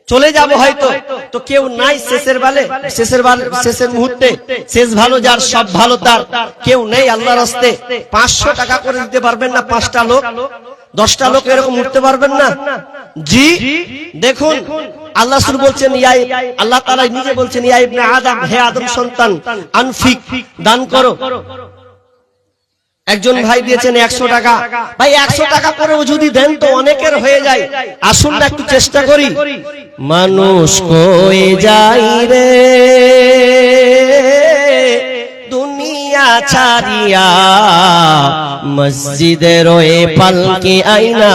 চলে যাব হয়তো, তো কেউ নাই শেষের মুহূর্তে, শেষ ভালো যার সব ভালো তার, কেউ নেই আল্লাহর রাস্তে। 500 টাকা করে দিতে পারবেন না? 5টা লোক 10টা লোক এরকম উঠতে পারবেন না? জি দেখুন আল্লাহ রাসূল বলছেন, আল্লাহ তাআলা নিজে বলছেন, ইয়া ইবনে আদম, হে আদম সন্তান, আনফিক দান করো। একজন ভাই দিয়েছেন 100 টাকা। ভাই 100 টাকা করেও যদি দেন তো অনেকের হয়ে যায়। আসুন না একটু চেষ্টা করি। মানুষ কয়ে যাই রে দুনিয়া ছাড়িয়া, মসজিদের ওই পালকি আইনা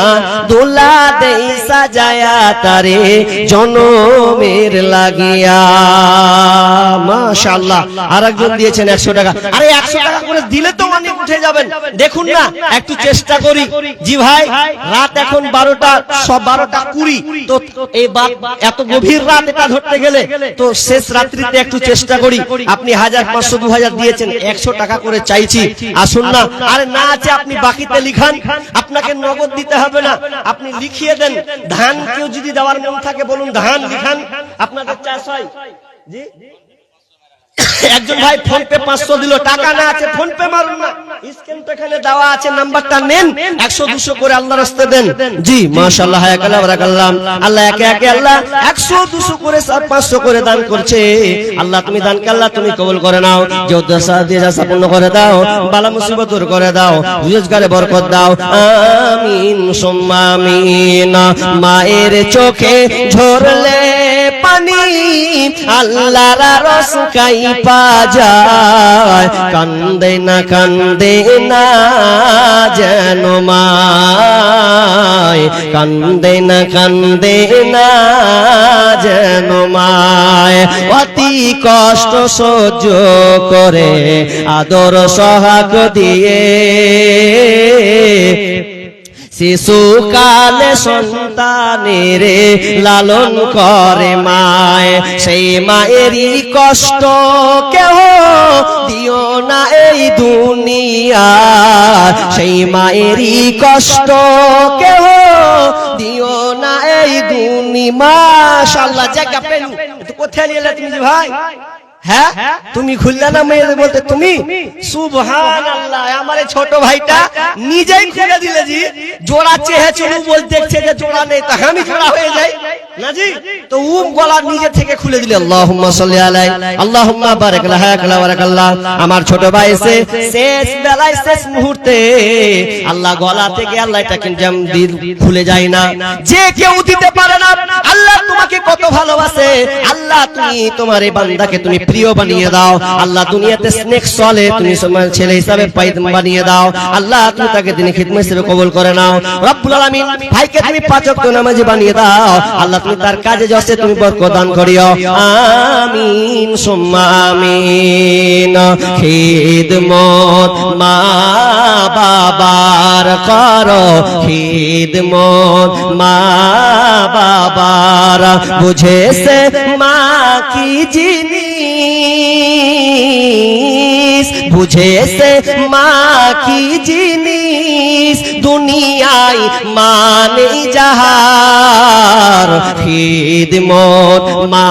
দোলা দেই সাজায়া তারে জনমের লাগিয়া। মাশাআল্লাহ। আরেকজন দিয়েছেন 100 টাকা। আরে 100 টাকা করে দিলে তো অনেক উঠে যাবেন। দেখুন না একটু চেষ্টা করি। জি ভাই রাত এখন 12টা 20 তো এই এত গভীর রাত এটা ধরতে গেলে তো শেষ রাত্রিতে একটু চেষ্টা করি। আপনি 1000 500 2000 দিয়েছেন, 100 টাকা করে চাইছি। আসুন না, আরে না আছে আপনি বাকিতে লিখান, আপনাকে নগদ দিতে হবে না, আপনি লিখিয়ে দেন। ধান কেউ যদি দেওয়ার মন থাকে বলুন, ধান লিখান, আপনাদের চাষ হয়। জি একজন ভাই ফোন পে 500 দিল, টাকা না আছে ফোন পে মারুন না, স্ক্যান তো এখানে দেওয়া আছে, নাম্বারটা নেন, 100 200 করে আল্লাহর রাস্তায় দেন। জি মাশাআল্লাহ, হায়াকাল্লাহ বারাকাল্লাহ। আল্লাহ একে একে আল্লাহ 100 200 করে 500 করে দান করছে। আল্লাহ তুমি দানকে আল্লাহ তুমি কবুল করে নাও, যে উদ্দেশ্য দিয়ে যা পূর্ণ করে দাও, বালা মুসিবত দূর করে দাও, রোজগারে বরকত দাও। আমিন সুম্মা আমিন। মায়ের চোখে ঝরলে পানি আল্লাহর রস কাই পা যায়, কান্দে না যেন মায় কান্দে না যেন মায় অতি কষ্ট সহ্য করে আদর সোহাগ দিয়ে শিশুকালে সন্তানের লালন করে মায় সেই মায়েরই কষ্ট কেহ দিও না এই দুনিয়া সেই মায়েরই কষ্ট কেহ দিও না এই দুনিয়া মাশাআল্লাহ জায়গা পেলু তো কোথায় নিলে তুমি ভাই হ্যাঁ তুমি খুললে না মেয়ে বলতে তুমি সুবহানাল্লাহ আমার ছোট ভাইটা নিজেই খুলে দিলে জি জোড়া চেহে চলু বল দেখছে যে জোড়া নেই তা আমি জোড়া হয়ে যাই না জি তো গলা নিজে থেকে খুলে দিলে আল্লাহুম্মা সাল্লি আলাইহি আল্লাহুম্মা বারিক লাহা বারাকাল্লাহ আমার ছোট ভাই এসে শেষ বেলায় শেষ মুহূর্তে আল্লাহ গলা থেকে আল্লাহ এটাকে জাম দিল খুলে যায় না যে কেউ দিতে পারে না আল্লাহ তোমাকে কত ভালোবাসে আল্লাহ তুমি তোমার এই বান্দাকে তুমি প্রিয় বানিয়ে দাও আল্লাহ দুনিয়াতে স্নেক চলে তুমি তোমার ছেলে হিসাবে পাইদম বানিয়ে দাও আল্লাহ তুমি তাকে দিনে খিদমত হিসেবে কবুল করে নাও রব্বুল আলামিন ভাইকে তুমি পাঁচ ওয়াক্ত নামাজি বানিয়ে দাও আল্লাহ তুমি তার কাজে যশে তুমি বরকত দান করিও আমিন সুম্মা আমিন খিদমত মা বাবার করো খিদমত মা বাবার বুঝেছে মা কি জিনিস বুঝেছে মা কি জিনিস দুনিয়ায় মানে যাহার খিদমত মা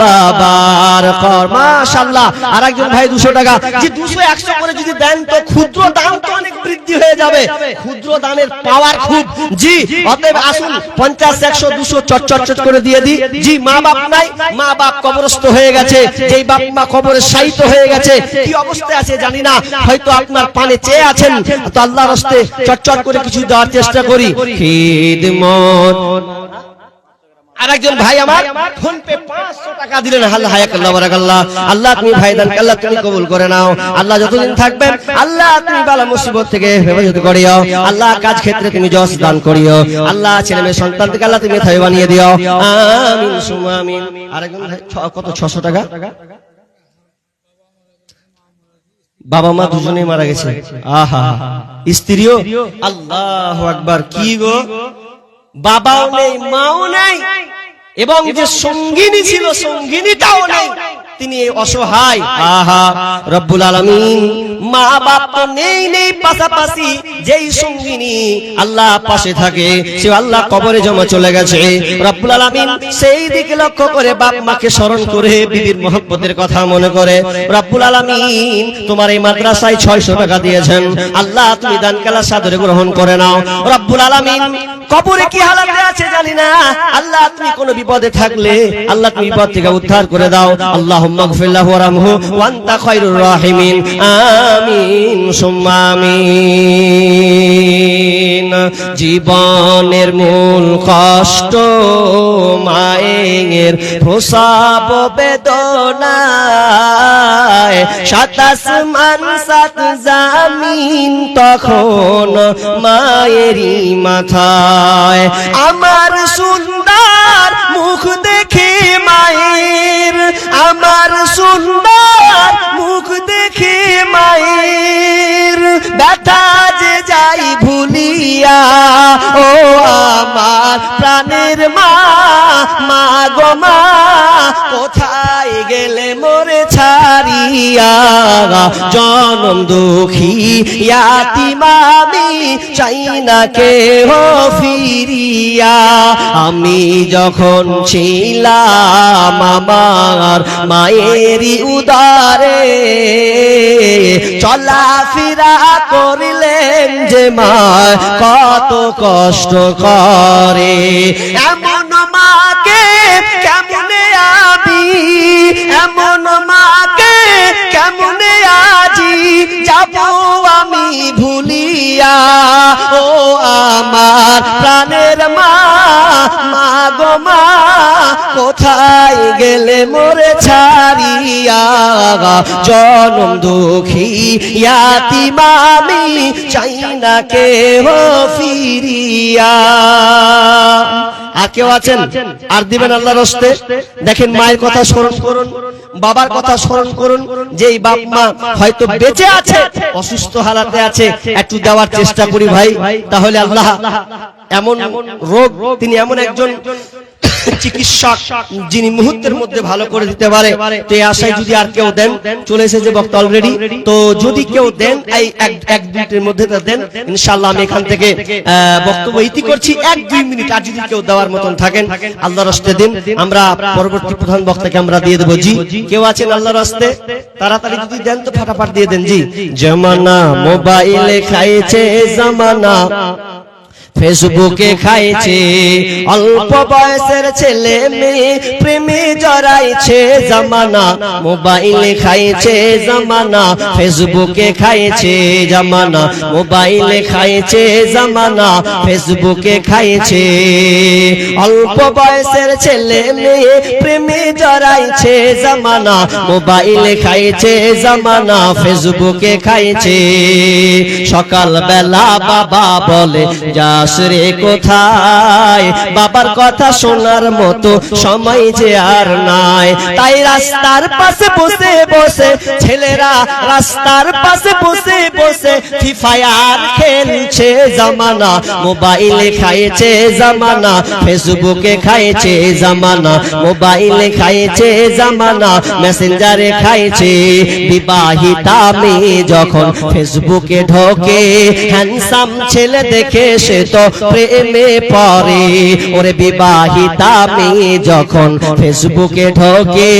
বাবার কর মাশাআল্লাহ আরেকজন ভাই 200 টাকা যে 200 100 করে যদি দেন তো ক্ষুদ্র দাম তো অনেক বৃদ্ধি হয়ে যাবে ক্ষুদ্র দামের পাওয়ার খুব জি অতএব আসুন 50 100 200 চট করে দিয়ে দিই জি মা বাপ নাই মা বাপ কবরস্থ হয়ে গেছে যেই বাপ মা কবরে শায়িত হয়ে গেছে কি অবস্থায় আছে জানি না হয়তো আপনার পানে চেয়ে আছেন তো আল্লাহর রাস্তে চট করে কিছু দেওয়ার চেষ্টা করি খিদমত আরেকজন ভাই আমার ফোন পে 500 টাকা দিলেন আল্লাহ হায়াকাল্লাহ বারাকাল্লাহ আল্লাহ তুমি ভাইদান আল্লাহ তুমি কবুল করে নাও আল্লাহ যতদিন থাকবেন আল্লাহ তুমি বালা মুসিবত থেকে হেফাজত করিও আল্লাহ কাজ ক্ষেত্রে তুমি যশ দান করিও আল্লাহ ছেলে মেয়ে সন্তান থেকে আল্লাহ তুমি থাই বানিয়ে দিও আমিন সুম্মা আমিন আরেকজন ভাই কত 600 টাকা বাবা মা দুজনেই মারা গেছে আহা স্ত্রীও আল্লাহু আকবার কি গো বাবাও নেই মাও নেই এবং যে সঙ্গিনী ছিল সঙ্গিনীটাও নেই তিনি অসহায় আহা রব্বুল আলামিন মা বাপ তো নেই পাশাপাশি যেই সঙ্গিনী আল্লাহ পাশে থাকে সে আল্লাহ কবরে জমা চলে গেছে রব্বুল আলামিন সেই দিকে লক্ষ্য করে বাপ মাকে স্মরণ করে বিবির মহব্বতের কথা মনে করে রব্বুল আলামিন তোমার এই মাদ্রাসায় 600 টাকা দিয়েছেন আল্লাহ তুমি দান কালা সাদরে গ্রহণ করে নাও রব্বুল আলামিন কবরে কি হালাতে আছে জানি না আল্লাহ তুমি কোন বিপদে থাকলে আল্লাহ তুমি বিপদ থেকে উদ্ধার করে দাও আল্লাহুম্মা গফির লাহু ওয়ারহামহু ওয়া আনতা খায়রুর রাহিমিন আমিন সুম্মা আমিন জীবনের মূল কষ্ট মায়ের প্রসব বেদনায় সাত আসমান সাত জামিন তখন মায়েরই মাথায় আমার সুন্দর মুখ দেখে মায়ের আমার সুন্দর মুখ দেখে মায়ের ব্যথা যে যাই ভুলিয়া ও আমার প্রাণের মা মা গো মা কোথায় গেলে মোরে ছাড়িয়া জনম দুঃখী ইয়াতিম আমি চাই না কেহ ফিরিয়া আমি যখন ছিলাম আমার মায়েরই উদারে চলাফেরা করিলেন যে মা কত কষ্ট করে এমন মাকে কেমনে আমি এমন মাকে কেমনে আজি যাব আমি ভুলিয়া ও আমার প্রাণের মা মা গো মা কোথায় গেলে মোরে ছাড়িয়া জনম দুঃখী ইয়াতিম আমি চাই না কেহ ফিরিয়া দিয়া। আর কেউ আছেন আর দিবেন আল্লাহর হস্তে? দেখেন মায়ের কথা স্মরণ করুন, বাবার কথা স্মরণ করুন, যে এই বাপ মা হয়তো বেঁচে আছে, অসুস্থ হালাতে আছে, একটু দেওয়ার চেষ্টা করি ভাই। তাহলে আল্লাহ এমন রোগ, তিনি এমন একজন চিকিৎসক যিনি মুহূর্তের মধ্যে ভালো করে দিতে পারে। তো এই আশায় যদি আর কেউ দেন, চলে এসেছে বক্তা অলরেডি, তো যদি কেউ দেন এই এক মিনিটের মধ্যে দেন, ইনশাআল্লাহ আমি এখান থেকে বক্তব্য ইতি করছি 1-2 মিনিট। আর যদি কেউ দেওয়ার মতন থাকেন আল্লাহর হস্তে দিন, আমরা পরবর্তী প্রধান বক্তাকে আমরা দিয়ে দেবো। জি কেউ আছেন আল্লাহর হস্তে? তাড়াতাড়ি যদি দেন তো ফাটাফাট দিয়ে দেন। জি। জামানা মোবাইলে খাইছে, জামানা ফেসবুকে খাইছে, অল্প বয়সের ছেলে মেয়ে প্রেমে জড়াইছে, জামানা মোবাইলে খাইছে, জামানা ফেসবুকে খাইছে, জামানা মোবাইলে খাইছে, জামানা ফেসবুকে খাইছে, অল্প বয়সের ছেলে মেয়ে প্রেমে জড়াইছে, জামানা মোবাইলে খাইছে, জামানা ফেসবুকে খাইছে। সকাল বেলা বাবা বলে যাস রে কোথায়, বাবার কথা শোনার মতো সময় যে আর নাই, তাই রাস্তার পাশে বসে বসে ছেলেরা রাস্তার পাশে বসে বসে ফ্রি ফায়ার খেলছে, জামানা মোবাইলে খাইছে, জামানা ফেসবুকে খাইছে, জামানা মোবাইলে খাইছে, জামানা মেসেঞ্জারে খাইছে। বিবাহিতা মেয়ে যখন ফেসবুকে ঢোকে, হ্যান্ডসাম ছেলে দেখে সে তো প্রেমে পড়ে, ওরে বিবাহিতা মেয়ে যখন ফেসবুকে ঢোকে,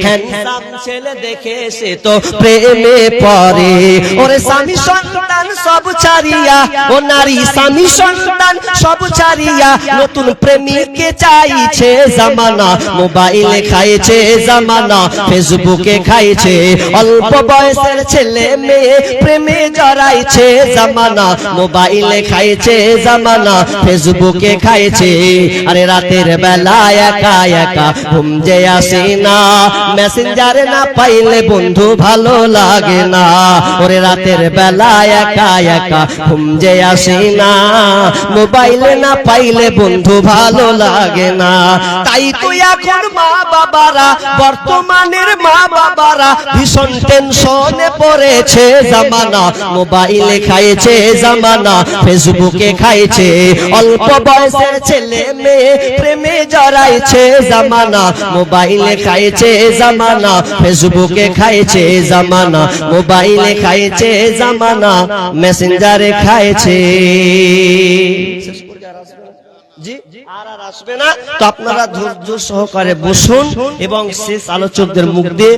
হ্যান্ডসাম ছেলে দেখে সে তো প্রেমে পড়ে, ওরে স্বামী সন্তান সব ছাড়িয়া, ও নারী স্বামী সন্তান সব ছাড়িয়া নতুন প্রেমিককে চাইছে, জামানা মোবাইলে খাইছে, জামানা ফেসবুকে খাইছে, অল্প বয়সের ছেলে মেয়ে প্রেমে জড়াইছে, জামানা মোবাইলে খাইছে, জামানা ফেসবুকে খাইছে। আরে রাতের বেলা একা একা ঘুম যে আসে না, মেসেঞ্জারে না পাইলে বন্ধু ভালো লাগে না, ওরে রাতের বেলা একা একা ঘুম যে আসে না, মোবাইলে না পাইলে বন্ধু ভালো লাগে না। তাই তো এখন মা বাবারা, বর্তমানের মা বাবারা ভীষণ টেনশনে পড়েছে, জামানা মোবাইলে খাইছে, জামানা ফেসবুকে খাইছে, অল্প বয়সের ছেলে মেয়ে প্রেমে জড়াইছে, জামানা মোবাইলে খাইছে, জামানা ফেসবুকে খাইছে, জামানা মোবাইলে খাইছে, জামানা মেসেঞ্জারে খাইছে। জি আর আসবে না, তো আপনারা ধৈর্য সহকারে বসুন এবং শেষ আলোচকদের মুখ দিয়ে